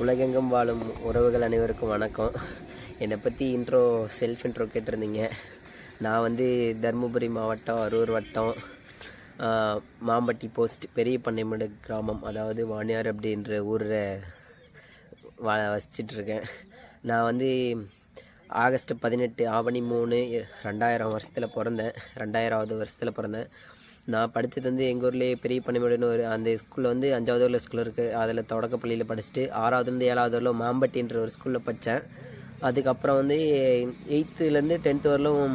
உலகெங்கும் வாழும் உறவுகள் அனைவருக்கும் வணக்கம். என்னை பற்றி செல்ஃப் இன்ட்ரோ கேட்டிருந்தீங்க. நான் வந்து தருமபுரி மாவட்டம் அரூர் வட்டம் மாம்பட்டி போஸ்ட் பெரிய பண்ணைமேடு கிராமம், அதாவது வாணியார் அப்படின்ற ஊரில் வசிச்சிட்ருக்கேன். நான் வந்து ஆகஸ்ட் 18 ஆவணி 3 2000 வருஷத்தில் பிறந்தேன். 2000வது வருஷத்தில் பிறந்தேன். நான் படித்தது வந்து எங்கள் ஊர்லேயே பெரிய பண்ணைமேடுன்னு அந்த ஸ்கூலில் வந்து 5வது ஊரில் ஸ்கூல் இருக்குது. அதில் தொடக்கப்பள்ளியில் படிச்சுட்டு 6வதுலேருந்து 7வது வரலும் மாம்பட்டின்ற ஒரு ஸ்கூலில் படித்தேன். அதுக்கப்புறம் வந்து 8th-லேருந்து 10th வரலும்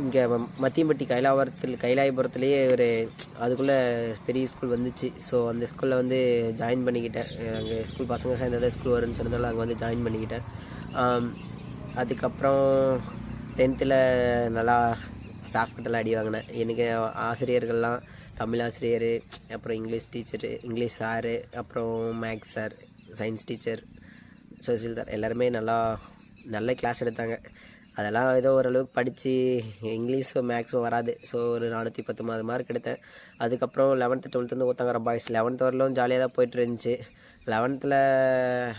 இங்கே மத்தியம்பட்டி கைலாயபுரத்துலேயே அதுக்குள்ளே பெரிய ஸ்கூல் வந்துச்சு. ஸோ அந்த ஸ்கூலில் வந்து ஜாயின் பண்ணிக்கிட்டேன். அங்கே ஸ்கூல் பசங்க சேர்ந்ததான் ஸ்கூல் வரும்னு சொன்னதால் அங்கே வந்து ஜாயின் பண்ணிக்கிட்டேன். அதுக்கப்புறம் 10th நல்லா ஸ்டாஃப் கிட்டலாம் அடி வாங்கினேன். எனக்கு ஆசிரியர்கள்லாம் தமிழ் ஆசிரியர், அப்புறம் இங்கிலீஷ் டீச்சரு, இங்கிலீஷ் சாரு, அப்புறம் maths sir, science teacher, social sir எல்லாருமே நல்ல கிளாஸ் எடுத்தாங்க. அதெல்லாம் ஏதோ ஓரளவுக்கு படித்து இங்கிலீஷும் மேக்ஸும் வராது. ஸோ ஒரு 410 மார்க் எடுத்தேன். அதுக்கப்புறம் 11th 12th வந்து ஊத்தங்கர பாய்ஸ் 11th வரலும் ஜாலியாக தான் போய்ட்டு இருந்துச்சு. 11th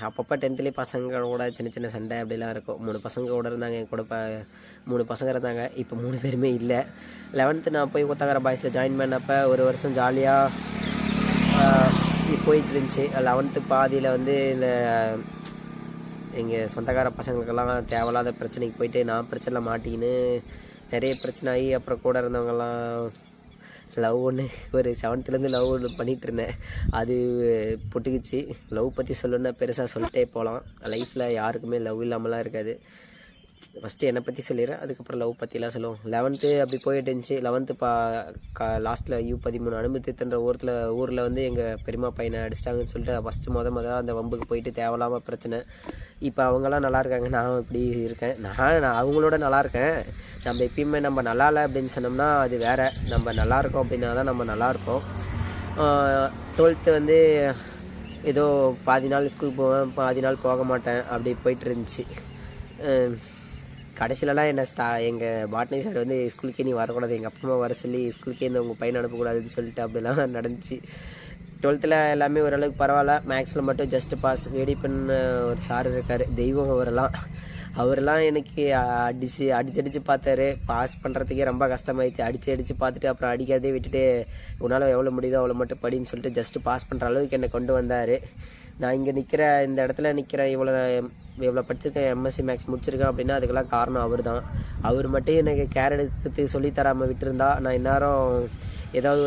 அப்பப்போ 10th பசங்க கூட சின்ன சின்ன சண்டை அப்படிலாம் இருக்கும். 3 பசங்க கூட இருந்தாங்க, என் கூட 3 பசங்க இருந்தாங்க. இப்போ 3 பேருமே இல்லை. 11th நான் போய் ஊத்தங்கர பாய்ஸில் ஜாயின் பண்ணப்போ ஒரு வருஷம் ஜாலியாக போயிட்டு இருந்துச்சு. 11th பாதியில் வந்து இந்த எங்கள் சொந்தக்கார பசங்களுக்கெல்லாம் தேவையில்லாத பிரச்சனைக்கு போயிட்டு நான் பிரச்சனை மாட்டிக்கின்னு நிறைய பிரச்சனை ஆகி அப்புறம் கூட இருந்தவங்கெல்லாம் லவ் ஒரு 7th லவ் பண்ணிகிட்டு இருந்தேன். அது பொட்டுக்குச்சு. லவ் பற்றி சொல்லணுன்னா பெருசாக சொல்லிட்டே போகலாம். லைஃப்பில் யாருக்குமே லவ் இல்லாமலாம் இருக்காது. ஃபஸ்ட்டு என்னை பற்றி சொல்லிடுறேன், அதுக்கப்புறம் லவ் பற்றிலாம் சொல்லுவோம். 11th அப்படி போயிட்டு இருந்துச்சு. 11th லாஸ்ட்டில் U13 அனுமதித்துன்ற ஊரில் வந்து எங்கள் பெரியம்மா பையனை அடிச்சிட்டாங்கன்னு சொல்லிட்டு ஃபஸ்ட்டு மொதல் அந்த வம்புக்கு போயிட்டு தேவையில்லாமல் பிரச்சனை. இப்போ அவங்களாம் நல்லா இருக்காங்க, நான் இப்படி இருக்கேன். நான் அவங்களோட நல்லா இருக்கேன். நம்ம எப்பயுமே நம்ம நல்லா இல்லை அப்படின்னு சொன்னோம்னா அது வேறு. நம்ம நல்லாயிருக்கோம் அப்படின்னா தான் நம்ம நல்லாயிருக்கோம். 12th வந்து ஏதோ பாதி நாள் ஸ்கூல் போவேன், பாதி நாள் போக மாட்டேன், அப்படி போயிட்டு இருந்துச்சு. கடைசிலலாம் எங்கள் பாட்னி சார் வந்து ஸ்கூலுக்கே நீ வரக்கூடாது, எங்கள் அப்பா அம்மா வர சொல்லி ஸ்கூலுக்கே இந்த உங்கள் பையனை அனுப்பக்கூடாதுன்னு சொல்லிட்டு அப்படிலாம் நடந்துச்சு. 12th எல்லாமே ஓரளவுக்கு பரவாயில்ல. மேக்ஸில் மட்டும் ஜஸ்ட் பாஸ். வேடிப்பண்ண ஒரு சார் இருக்கார், தெய்வம். அவரெல்லாம் எனக்கு அடிச்சு பார்த்தாரு. பாஸ் பண்ணுறதுக்கே ரொம்ப கஷ்டமாயிடுச்சு. அடித்து பார்த்துட்டு அப்புறம் அடிக்காதே விட்டுட்டு உன்னால் எவ்வளோ முடியுதோ அவ்வளோ மட்டும் படின்னு சொல்லிட்டு ஜஸ்ட்டு பாஸ் பண்ணுற அளவுக்கு என்னை கொண்டு வந்தார். நான் இங்கே இந்த இடத்துல நிற்கிறேன், இவ்வளோ படிச்சிருக்கேன், MSc மேக்ஸ் முடிச்சிருக்கேன் அப்படின்னா அதுக்கெல்லாம் காரணம் அவர் தான். அவர் மட்டும் எனக்கு கேர் எடுத்து சொல்லித்தராமல் விட்டுருந்தா நான் இந்நேரம் ஏதாவது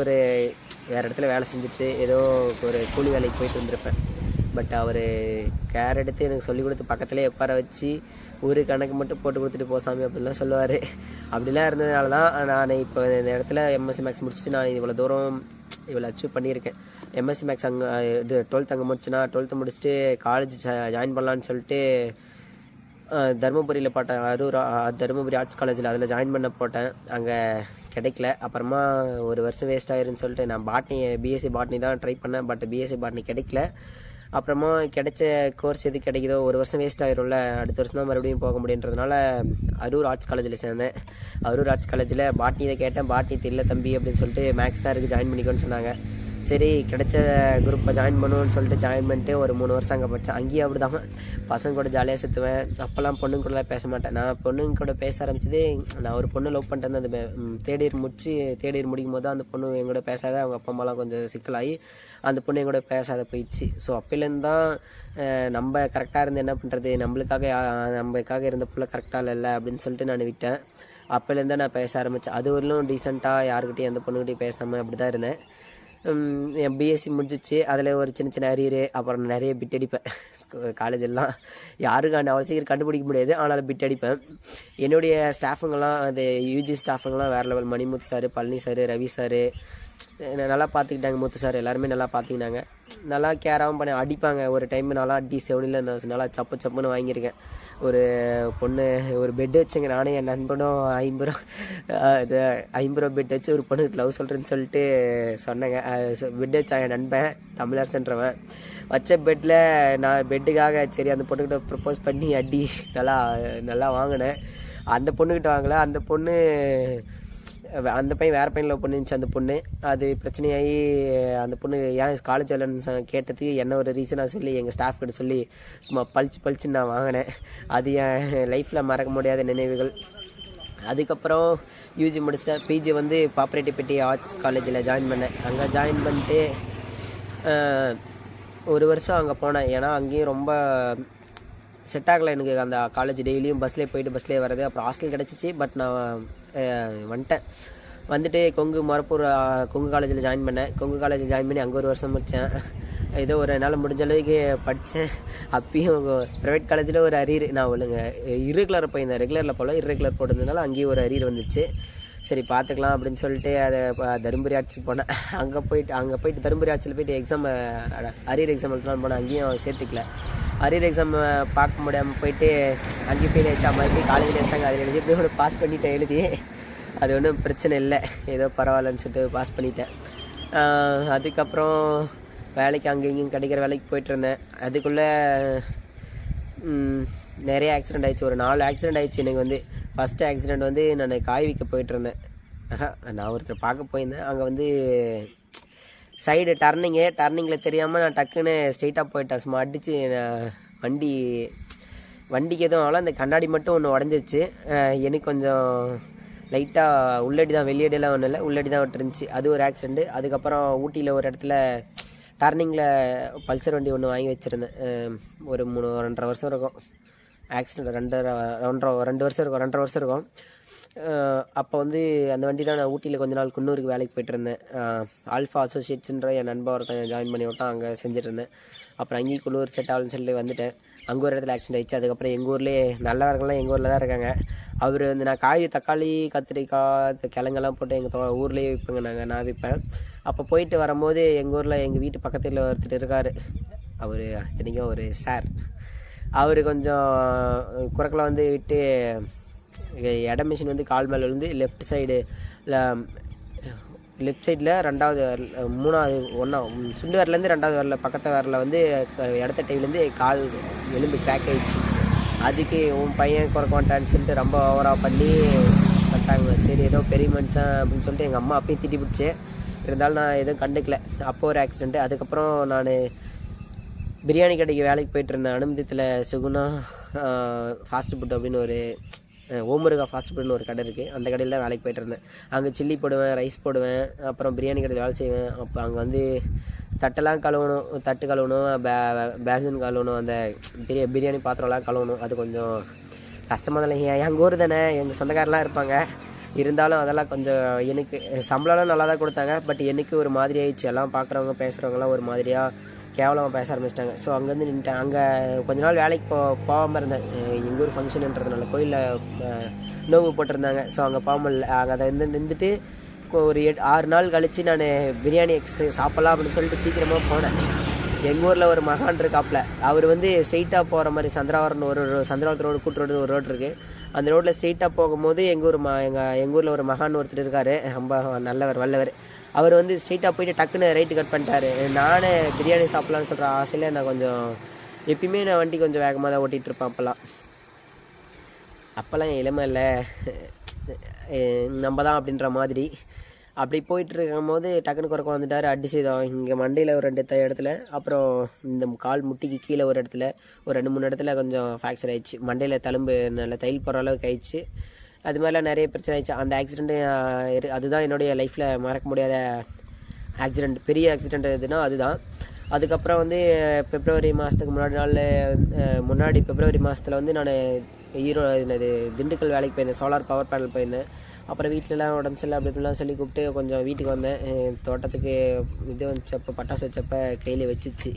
வேறு இடத்துல வேலை செஞ்சுட்டு ஏதோ ஒரு கூலி வேலைக்கு போயிட்டு வந்திருப்பேன். பட் அவர் கேர் எடுத்து எனக்கு சொல்லிக் கொடுத்து பக்கத்துலேயே உட்கார வச்சு ஒரு கணக்கு மட்டும் போட்டு கொடுத்துட்டு போசாமி அப்படின்லாம் சொல்லுவார். அப்படிலாம் இருந்ததுனால தான் நான் இப்போ இந்த இடத்துல MSc மேக்ஸ் முடிச்சுட்டு நான் இவ்வளோ அச்சீவ் பண்ணியிருக்கேன். MSc மேக்ஸ் அங்கே 12th அங்கே முடிச்சுன்னா 12th முடிச்சுட்டு காலேஜ் ஜாயின் பண்ணலான்னு சொல்லிட்டு தருமபுரியில் போட்டேன். தருமபுரி ஆர்ட்ஸ் காலேஜில் அதில் ஜாயின் பண்ண போட்டேன். அங்கே கிடைக்கல. அப்புறமா ஒரு வருஷம் வேஸ்ட் ஆயிருன்னு சொல்லிட்டு நான் BSc பாட்னி தான் ட்ரை பண்ணேன். பட் BSc பாட்னி கிடைக்கல. அப்புறமா கிடைச்ச கோர்ஸ் எது கிடைக்குதோ, ஒரு வருஷம் வேஸ்ட் ஆயிரும்ல, அடுத்த வருஷம் தான் மறுபடியும் போக முடியுன்றதுனால அரூர் ஆர்ட்ஸ் காலேஜில் சேர்ந்தேன். அரூர் ஆர்ட்ஸ் காலேஜில் பாட்னி தான் கேட்டேன். பாட்னி தெரியல தம்பி அப்படின்னு சொல்லிட்டு மேக்ஸ் தான் இருக்குது, ஜாயின் பண்ணிக்கோன்னு சொன்னாங்க. சரி கிடைச்ச குரூப்பை ஜாயின் பண்ணுவோன்னு சொல்லிட்டு ஜாயின் பண்ணிட்டு ஒரு 3 வருஷம் அங்கே படித்தேன். அங்கேயும் அப்படி தான் பசங்க கூட ஜாலியாக சுற்றுவேன். அப்போல்லாம் பொண்ணுங்க கூடலாம் பேச மாட்டேன். நான் பொண்ணுங்க கூட பேச ஆரம்பிச்சதே நான் ஒரு பொண்ணு லவ் பண்ணிட்டேன். அந்த தேர்ட் இயர் முடிக்கும் போது தான் அந்த பொண்ணு என் கூட பேசாத, அவங்க அப்பா அம்மாலாம் கொஞ்சம் சிக்கலாகி அந்த பொண்ணு என் கூட பேசாத போயிடுச்சு. ஸோ அப்போலேருந்து தான் நம்ம கரெக்டாக இருந்து என்ன பண்ணுறது, நம்மளுக்காக இருந்த பிள்ளை கரெக்டாக இல்லை அப்படின்னு சொல்லிட்டு நான் விட்டேன். அப்போலேருந்து தான் நான் பேச ஆரம்பித்தேன். அது வரலும் டீசெண்டாக யாருக்கிட்டையும் எந்த பொண்ணுக்கிட்டையும் பேசாமல் அப்படி தான் இருந்தேன். என் BSc முடிஞ்சிச்சு. அதில் ஒரு சின்ன அரியரு, அப்புறம் நிறைய பிட் அடிப்பேன். காலேஜெல்லாம் யாருக்கும் அவ்வளோ சீக்கிரம் கண்டுபிடிக்க முடியாது, ஆனாலும் பிட் அடிப்பேன். என்னுடைய ஸ்டாஃபுங்கெல்லாம் அது UG ஸ்டாஃபுங்கெல்லாம் வேறு level. Manimuthu sir, Palani sir, Ravi sir நல்லா பார்த்துக்கிட்டாங்க. முத்து சார் எல்லாருமே நல்லா பார்த்துக்கினாங்க. நல்லா கேராகவும் பண்ண அடிப்பாங்க. ஒரு டைம் நல்லா அடி செவனில் நல்லா சப்புன்னு வாங்கியிருக்கேன். ஒரு பொண்ணு ஒரு பெட் வச்சுங்க, நானும் என் நண்பனும் 50 ரூபா பெட் வச்சு ஒரு பொண்ணுக்கு லவ் சொல்கிறேன்னு சொல்லிட்டு சொன்னேங்க. பெட் வச்சான் என் நண்பன், தமிழரசன்றவன். வச்ச பெட்டில் நான் பெட்டுக்காக சரி அந்த பொண்ணுக்கிட்ட ப்ரப்போஸ் பண்ணி நல்லா வாங்கினேன். அந்த பொண்ணுக்கிட்ட வாங்கலை. அந்த பொண்ணு அந்த பையன் வேறு பையன் லவ் பண்ணிருந்துச்சு அந்த பொண்ணு. அது பிரச்சனையாகி அந்த பொண்ணு ஏன் காலேஜ் வரலன்னு கேட்டதுக்கு என்ன ஒரு ரீசனாக சொல்லி எங்கள் ஸ்டாஃப் கிட்ட சொல்லி சும்மா பளிச்சுன்னு நான் வாங்கினேன். அது என் லைஃப்பில் மறக்க முடியாத நினைவுகள். அதுக்கப்புறம் யூஜி முடிச்சிட்டேன். பிஜி வந்து பாப்பரேட்டிப்பட்டி ஆர்ட்ஸ் காலேஜில் ஜாயின் பண்ணேன். அங்கே ஜாயின் பண்ணிட்டு ஒரு வருஷம் அங்கே போனேன். ஏன்னா அங்கேயும் ரொம்ப செட் ஆகலை எனக்கு அந்த காலேஜ். டெய்லியும் பஸ்லேயே போயிட்டு பஸ்லேயே வர்றது. அப்புறம் ஹாஸ்டல் கிடச்சிச்சு. பட் நான் வந்துட்டேன். வந்துட்டு மொரப்பூர் கொங்கு காலேஜில் ஜாயின் பண்ணேன். கொங்கு காலேஜில் ஜாயின் பண்ணி அங்கே ஒரு வருஷம் முடித்தேன். ஏதோ ஒரு என்னால் முடிஞ்ச அளவுக்கு படித்தேன். அப்பயும் ப்ரைவேட் காலேஜில் ஒரு அரியர் நான் ஒழுங்க இர்ரெகுலர் போயிருந்தேன். ரெகுலரில் போல் இர்ரெகுலர் போட்டதுனால அங்கேயும் ஒரு அரியர் வந்துச்சு. சரி பார்த்துக்கலாம் அப்படின்னு சொல்லிட்டு அதை தருமபுரி ஆர்ட்ஸுக்கு போனேன். அங்கே போயிட்டு தருமபுரி ஆர்ட்ஸில் போயிட்டு எக்ஸாம் அரியர் எக்ஸாம் எழுதலான்னு போனேன். அங்கேயும் சேர்த்துக்கல. அரியர் எக்ஸாம் பார்க்க முடியாமல் போயிட்டு அங்கேயும் ஃபெயில் ஆகிடுச்சா. மறுபடியும் காலேஜில் வச்சாங்க. அதில் எழுதி போய் பாஸ் பண்ணிட்டேன். எழுதி அது ஒன்றும் பிரச்சனை இல்லை, ஏதோ பரவாயில்லன்னு சொல்லிட்டு பாஸ் பண்ணிட்டேன். அதுக்கப்புறம் வேலைக்கு அங்கே இங்கேயும் கிடைக்கிற வேலைக்கு போயிட்டுருந்தேன். அதுக்குள்ளே நிறைய ஆக்சிடெண்ட் ஆகிடுச்சு. ஒரு 4 ஆக்சிடெண்ட் ஆகிடுச்சு எனக்கு வந்து. ஃபஸ்ட்டு ஆக்சிடெண்ட் வந்து நான் காய் விற்க போயிட்டுருந்தேன். நான் ஒருத்தர் பார்க்க போயிருந்தேன். அங்கே வந்து சைடு டர்னிங்கில் தெரியாமல் நான் டக்குன்னு ஸ்ட்ரெயிட்டாக போயிட்டேன். சும்மா அடித்து வண்டிக்கு எதுவும் ஆகல. அந்த கண்ணாடி மட்டும் ஒன்று உடஞ்சிருச்சு. எனக்கு கொஞ்சம் லைட்டாக உள்ளடி தான், வெளியடியெல்லாம் ஒன்றும் இல்லை, உள்ளடி தான் விட்டுருந்துச்சு. அது ஒரு ஆக்சிடெண்ட்டு. அதுக்கப்புறம் ஊட்டியில் ஒரு இடத்துல டர்னிங்கில் பல்சர் வண்டி ஒன்று வாங்கி வச்சுருந்தேன். ஒரு 2.5 வருஷம் இருக்கும். ஆக்சிடெண்ட் 2 வருஷம் இருக்கும், 2.5 வருஷம் இருக்கும். அப்போ வந்து அந்த வண்டி தான் நான் ஊட்டியில் கொஞ்ச நாள் குன்னூருக்கு வேலைக்கு போய்ட்டுருந்தேன். ஆல்ஃபா அசோசியேட்ஸுன்ற என் நண்பர் ஒருத்தன் ஜாயின் பண்ணி விட்டான். அங்கே செஞ்சுட்ருந்தேன். அப்புறம் அங்கேயும் குன்னூர் செட் ஆகலன்னு சொல்லி வந்துட்டேன். அங்கே ஒரு இடத்துல ஆக்சிடெண்ட் ஆகிடுச்சு. அதுக்கப்புறம் எங்கள் ஊர்லேயே நல்லவர்கள்லாம் எங்கள் ஊரில் தான் இருக்காங்க. அவர் வந்து நான் தக்காளி கத்திரிக்காய் கிழங்கெல்லாம் போட்டு எங்கள் ஊர்லேயே விற்பேங்க. நான் விற்பேன். அப்போ போயிட்டு வரும்போது எங்கள் ஊரில் எங்கள் வீட்டு பக்கத்தில் ஒருத்தர் இருக்கார். அவர் இத்தனைக்கும் ஒரு சார். அவர் கொஞ்சம் குறுக்கில் வந்து விட்டு இட மிஷின் வந்து கால் மேலே விழுந்து லெஃப்ட் சைடில் 3வது சுண்டு வரலேருந்து 2வது வரல பக்கத்து வரல வந்து இடத்த டைவிலேருந்து கால் எலும்பு கிராக் ஆகிடுச்சு. அதுக்கு உன் பையன் குறைக்க மாட்டான்னு சொல்லிட்டு ரொம்ப ஓவராக பண்ணி பண்ணிட்டாங்க. சரி ஏதோ பெரிய மனுஷன் அப்படின்னு சொல்லிட்டு எங்கள் அம்மா அப்பயும் திட்டி பிடிச்சி. இருந்தாலும் நான் எதுவும் கண்டுக்கல. அப்போ ஒரு ஆக்சிடெண்ட்டு. அதுக்கப்புறம் நான் பிரியாணி கடைக்கு வேலைக்கு போயிட்டுருந்தேன். அனுமதியத்தில் சுகுணா ஃபாஸ்ட் ஃபுட் அப்படின்னு ஒரு ஓமுருகா ஃபாஸ்ட் ஃபுட்னு ஒரு கடை இருக்குது. அந்த கடையில் தான் வேலைக்கு போய்ட்டுருந்தேன். அங்கே சில்லி போடுவேன், ரைஸ் போடுவேன், அப்புறம் பிரியாணி கடையில் வேலை செய்வேன். அப்போ அங்கே வந்து தட்டெல்லாம் கழுவணும், தட்டு கழுவணும், பேசன் கழுவணும், அந்த பிரியாணி பாத்திரம்லாம் கழுவணும். அது கொஞ்சம் கஷ்டமாக தான். எங்கள் ஊர் தானே, எங்கள் சொந்தக்காரெலாம் இருப்பாங்க. இருந்தாலும் அதெல்லாம் கொஞ்சம் எனக்கு சம்பளம்லாம் நல்லா தான் கொடுத்தாங்க. பட் எனக்கு ஒரு மாதிரி ஆயிடுச்சு. எல்லாம் பார்க்குறவங்க பேசுகிறவங்கலாம் ஒரு மாதிரியாக கேவலமாக பேச ஆரம்பிச்சிட்டாங்க. ஸோ அங்கேருந்து நின்ட்டேன். அங்கே கொஞ்ச நாள் வேலைக்கு போகாமல் இருந்தேன். எங்கள் ஊர் ஃபங்க்ஷனுன்றதுனால கோயிலில் நோவு போட்டிருந்தாங்க. ஸோ அங்கே போகாமல் இல்லை. அங்கே அதை வந்து நின்றுட்டு ஒரு 6 நாள் கழித்து நான் பிரியாணி சாப்பிட்லாம் அப்படின்னு சொல்லிட்டு சீக்கிரமாக போனேன். எங்கள் ஊரில் ஒரு மகான் இருக்காப்புல. அவர் வந்து ஸ்ட்ரெயிட்டாக போகிற மாதிரி சந்திராவரம்னு சந்திராவரத்து ரோடு கூட்டு ரோடு ஒரு ரோடு இருக்குது. அந்த ரோட்டில் ஸ்ட்ரெயிட்டாக போகும்போது எங்கள் ஊரில் ஒரு மகான் ஒருத்தர் இருக்கார். ரொம்ப நல்லவர், வல்லவர். அவர் வந்து ஸ்ட்ரெயிட்டாக போயிட்டு டக்குன்னு ரைட்டு கட் பண்ணிட்டாரு. நானே பிரியாணி சாப்பிட்லான்னு சொல்கிற ஆசையில் நான் கொஞ்சம் எப்பயுமே நான் வண்டி கொஞ்சம் வேகமாக தான் ஓட்டிகிட்ருப்பேன். அப்போல்லாம் இளமை இல்லை, நம்ம தான் அப்படின்ற மாதிரி. அப்படி போயிட்டுருக்கும் போது டக்குன்னு குறைக்க வந்துட்டார். அடிச்சுதான் இங்கே மண்டையில் ஒரு 2 இடத்துல, அப்புறம் இந்த கால் முட்டிக்கு கீழே ஒரு இடத்துல, ஒரு 2-3 இடத்துல கொஞ்சம் ஃப்ராக்சர் ஆகிடுச்சு. மண்டையில் தழும்பு நல்லா தையல் போகிற அளவுக்கு ஆயிடுச்சு. அது மாதிரிலாம் நிறைய பிரச்சனை ஆயிடுச்சு. அந்த ஆக்சிடெண்ட்டு அதுதான் என்னுடைய லைஃப்பில் மறக்க முடியாத ஆக்சிடெண்ட். பெரிய ஆக்சிடெண்ட் எதுனா அதுதான். அதுக்கப்புறம் வந்து பிப்ரவரி மாதத்துக்கு முன்னாடி பிப்ரவரி மாதத்தில் வந்து நான் திண்டுக்கல் வேலைக்கு போயிருந்தேன். சோலார் பவர் பேனல் போயிருந்தேன். அப்புறம் வீட்டிலலாம் உடம்பு சரியில்லை அப்படி இப்படிலாம் சொல்லி கூப்பிட்டு கொஞ்சம் வீட்டுக்கு வந்தேன். தோட்டத்துக்கு இது வந்துச்சப்போ பட்டாசு வச்சப்போ கையில் வச்சிச்சு.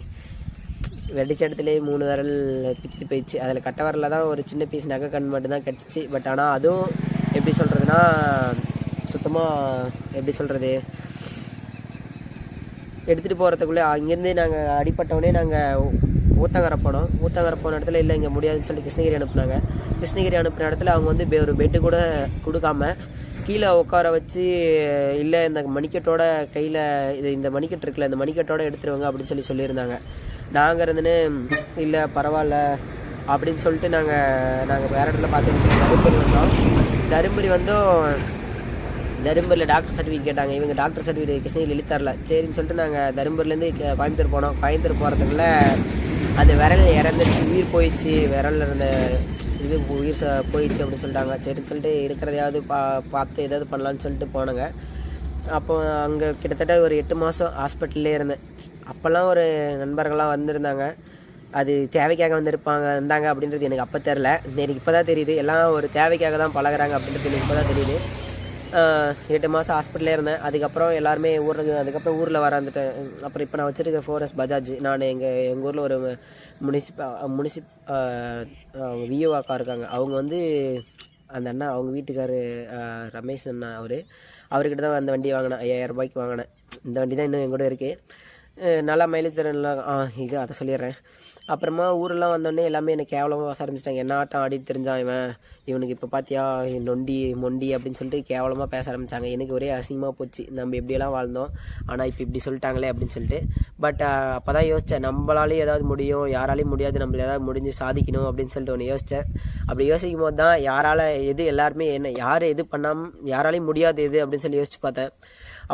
வெடிச்ச இடத்துலேயே 3 விரல் பிச்சுட்டு போயிடுச்சு. அதில் கட்ட விரலில் தான் ஒரு சின்ன பீஸ் நகை கண் மட்டும்தான் கிடச்சிச்சு. பட் ஆனால் அதுவும் எப்படி சொல்கிறதுனா சுத்தமாக எப்படி சொல்கிறது, எடுத்துகிட்டு போகிறதுக்குள்ளே அங்கேருந்து நாங்கள் அடிப்பட்டவொடனே நாங்கள் ஊத்தங்கரை போன இடத்துல இல்லை இங்கே முடியாதுன்னு சொல்லி கிருஷ்ணகிரி அனுப்புனாங்க. கிருஷ்ணகிரி அனுப்புன இடத்துல அவங்க வந்து ஒரு பெட்டு கூட கொடுக்காம கீழே உட்கார வச்சு, இல்லை இந்த மணிக்கட்டோட கையில் இந்த மணிக்கட்டு இருக்குல்ல, இந்த மணிக்கட்டோட எடுத்துருவாங்க அப்படின்னு சொல்லியிருந்தாங்க. நாங்கள் இருந்துன்னு இல்லை பரவாயில்ல அப்படின்னு சொல்லிட்டு நாங்கள் வேறு இடத்துல பார்த்துன்னு சொல்லி தருமபுரி வந்தோம். தருமபுரியில் டாக்டர் சர்டிஃபிகேட் கேட்டாங்க. இவங்க டாக்டர் சர்டிஃபிகேட் கிருஷ்ணகிரி எழுதி தரல. சரின்னு சொல்லிட்டு நாங்கள் தருமபுரிலேருந்து கோயம்புத்தூர் போனோம். கோயம்புத்தூர் போகிறதுக்குள்ள அந்த விரல் இறந்துருச்சு, உயிர் போயிடுச்சு, விரலில் இருந்த இது உயிர் போயிடுச்சு அப்படின்னு சொல்லிட்டாங்க. சரின்னு சொல்லிட்டு இருக்கிறதையாவது பார்த்து ஏதாவது பண்ணலான்னு சொல்லிட்டு போனோங்க. அப்போ அங்கே கிட்டத்தட்ட ஒரு 8 மாதம் ஹாஸ்பிட்டல்லே இருந்தேன். அப்போல்லாம் ஒரு நண்பர்கள்லாம் வந்திருந்தாங்க. அது தேவைக்காக வந்தாங்க அப்படின்றது எனக்கு அப்போ தெரில. எனக்கு இப்போ தான் தெரியுது. எல்லாம் ஒரு தேவைக்காக தான் பழகுறாங்க அப்படின்றது எனக்கு இப்போ தான் தெரியுது. 8 மாதம் ஹாஸ்பிட்டலே இருந்தேன். அதுக்கப்புறம் எல்லாருமே ஊரில் வந்துட்டேன். அப்புறம் இப்போ நான் வச்சுருக்க 4S பஜாஜ். நான் எங்கள் ஊரில் ஒரு முனிசிப் விஓ அக்கா இருக்காங்க. அவங்க வந்து அந்த அண்ணா, அவங்க வீட்டுக்கார் ரமேஷ் அண்ணா, அவர்கிட்ட தான் அந்த வண்டி வாங்கினேன். 5000 ரூபாய்க்கு வாங்கினேன். இந்த வண்டி தான் இன்னும் எங்கூட இருக்குது. நல்லா மைலேஜ் தர நல்லா அதை சொல்லிடுறேன். அப்புறமா ஊரெல்லாம் வந்தோடனே எல்லாமே எனக்கு கேவலமாக பேச ஆரம்பிச்சிட்டாங்க. என்ன ஆட்டம் ஆடிட்டு தெரிஞ்சான் இவனுக்கு இப்போ பார்த்தியா மொண்டி அப்படின்னு சொல்லிட்டு கேவலமாக பேச ஆரம்பித்தாங்க. எனக்கு ஒரே அசிங்கமாக போச்சு. நம்ம எப்படியெல்லாம் வாழ்ந்தோம், ஆனால் இப்போ இப்படி சொல்லிட்டாங்களே அப்படின்னு சொல்லிட்டு. பட் அப்போ தான் யோசித்தேன், நம்மளாலேயும் ஏதாவது முடியும், யாராலையும் முடியாது, நம்மள ஏதாவது முடிஞ்சு சாதிக்கணும் அப்படின்னு சொல்லிட்டு ஒன்று யோசித்தேன். அப்படி யோசிக்கும் போது தான் எல்லாருமே யார் எது பண்ணாமல் யாராலையும் முடியாது எது அப்படின்னு சொல்லி யோசிச்சு பார்த்தேன்.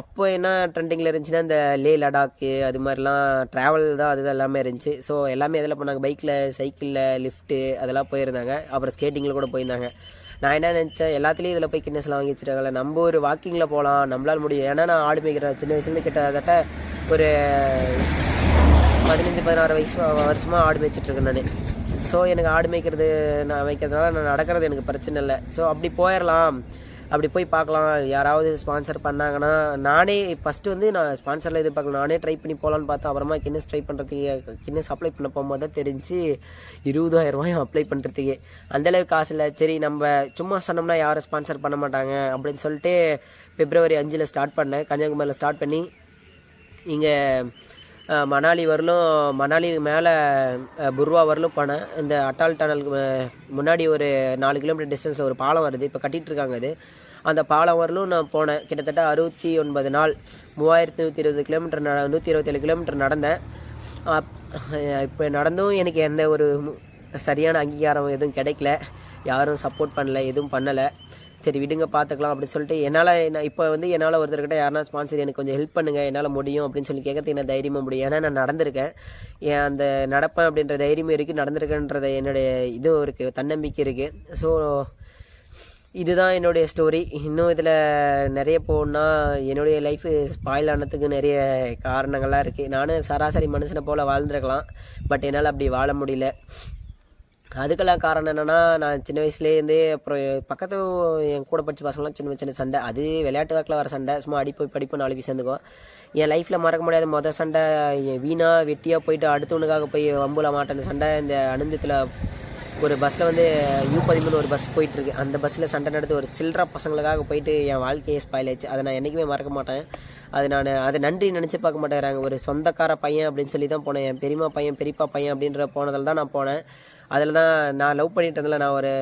அப்போ என்ன ட்ரெண்டிங்கில் இருந்துச்சுன்னா இந்த லே லடாக்கு அது மாதிரிலாம் ட்ராவல் தான், அதுதான் எல்லாமே இருந்துச்சு. ஸோ எல்லாமே எதில் போனாங்க, பைக்கில், சைக்கிளில், லிஃப்ட்டு அதெல்லாம் போயிருந்தாங்க. அப்புறம் ஸ்கேட்டிங்கில் கூட போயிருந்தாங்க. நான் என்ன நினச்சேன், எல்லாத்துலேயும் இதில் போய் கிட்னஸ்லாம் வாங்கி வச்சுருக்காங்கல்ல, நம்ம ஒரு வாக்கிங்கில் போகலாம், நம்மளால் முடியும். ஏன்னா நான் ஆடு மேய்க்கிறேன். சின்ன வயசுலேருந்து கிட்டத்தட்ட ஒரு 15-16 வருஷமாக ஆடு மேய்ச்சிட்ருக்கேன் நான். ஸோ எனக்கு ஆடு மேய்க்கிறதுனால நான் நடக்கிறது எனக்கு பிரச்சனை இல்லை. ஸோ அப்படி போயிடலாம், அப்படி போய் பார்க்கலாம். யாராவது ஸ்பான்சர் பண்ணாங்கன்னா, நானே ஃபஸ்ட்டு வந்து நான் ஸ்பான்சரில் எதிர்பார்க்கலாம், நானே ட்ரை பண்ணி போகலான்னு பார்த்தேன். அப்புறமா கின்னஸ் அப்ளை பண்ண போகும்போது தான் தெரிஞ்சு 20,000 ரூபாய் அப்ளை பண்ணுறதுக்கே அந்தளவுக்கு காசு இல்லை. சரி, நம்ம சும்மா சொன்னோம்னா யாரும் ஸ்பான்சர் பண்ண மாட்டாங்க அப்படின்னு சொல்லிட்டு February 5 ஸ்டார்ட் பண்ணேன். கன்னியாகுமரியில் ஸ்டார்ட் பண்ணி இங்கே மணாலி மேலே புர்வா வரலும் போனேன். இந்த அட்டால் டனலுக்கு முன்னாடி ஒரு 4 கிலோமீட்டர் டிஸ்டன்ஸில் ஒரு பாலம் வருது, இப்போ கட்டிகிட்ருக்காங்க. அது அந்த பாலம் வரலும் நான் போனேன். கிட்டத்தட்ட 69 நாள் 3120 கிலோமீட்டர் 127 கிலோமீட்டர் நடந்தேன். இப்போ நடந்தும் எனக்கு எந்த ஒரு சரியான அங்கீகாரம் எதுவும் கிடைக்கல. யாரும் சப்போர்ட் பண்ணலை, எதுவும் பண்ணலை. சரி விடுங்க, பார்த்துக்கலாம் அப்படின்னு சொல்லிட்டு என்னால் ஒருத்தர்கிட்ட யாருன்னா ஸ்பான்சர் எனக்கு கொஞ்சம் ஹெல்ப் பண்ணுங்கள், என்னால் முடியும் அப்படின்னு சொல்லி கேட்கறதுக்கு நான் தைரியமாக முடியும். ஏன்னா நான் நடந்திருக்கேன், அந்த நடப்பேன் அப்படின்ற தைரியமும் இருக்குது, நடந்திருக்கேன்றத என்னுடைய இதுவும் இருக்குது, தன்னம்பிக்கை இருக்குது. ஸோ இதுதான் என்னுடைய ஸ்டோரி. இன்னும் இதில் நிறைய போகணுன்னா என்னுடைய லைஃபு ஸ்பாயில் ஆனதுக்கு நிறைய காரணங்கள்லாம் இருக்குது. நானும் சராசரி மனுஷனை போல் வாழ்ந்துருக்கலாம், பட் என்னால் அப்படி வாழ முடியல. அதுக்கெல்லாம் காரணம் என்னென்னா, நான் சின்ன வயசுலேருந்தே அப்புறம் பக்கத்து என் கூட படித்த பசங்களாம் சின்ன சண்டை, அது விளையாட்டு வாக்கில் வர சண்டை, சும்மா படிப்பு 4 பேர் சேர்ந்துக்கும். என் லைஃப்பில் மறக்க முடியாத மொதல் சண்டை, வெட்டியாக போயிட்டு அடுத்தவனுக்காக போய் வம்புல மாட்டேன் சண்டை. இந்த அனந்தத்தில் ஒரு பஸ்ஸில் வந்து U13 ஒரு பஸ் போயிட்டுருக்கு. அந்த பஸ்ஸில் சண்டை நடந்து ஒரு சில்லற பசங்களுக்காக போயிட்டு என் வாழ்க்கையே ஸ்பாயில் ஆயிடுச்சு. அதை நான் என்றைக்குமே மறக்க மாட்டேன். அதை நன்றி நினச்சி பார்க்க மாட்டேங்கிறாங்க. ஒரு சொந்தக்கார பையன் அப்படின்னு சொல்லி தான் போனேன். என் பெரியப்பா பையன் அப்படின்ற போனதில் தான் நான் போனேன். அதில் தான் நான் லவ் பண்ணிட்டு இருந்ததில் நான் ஒரு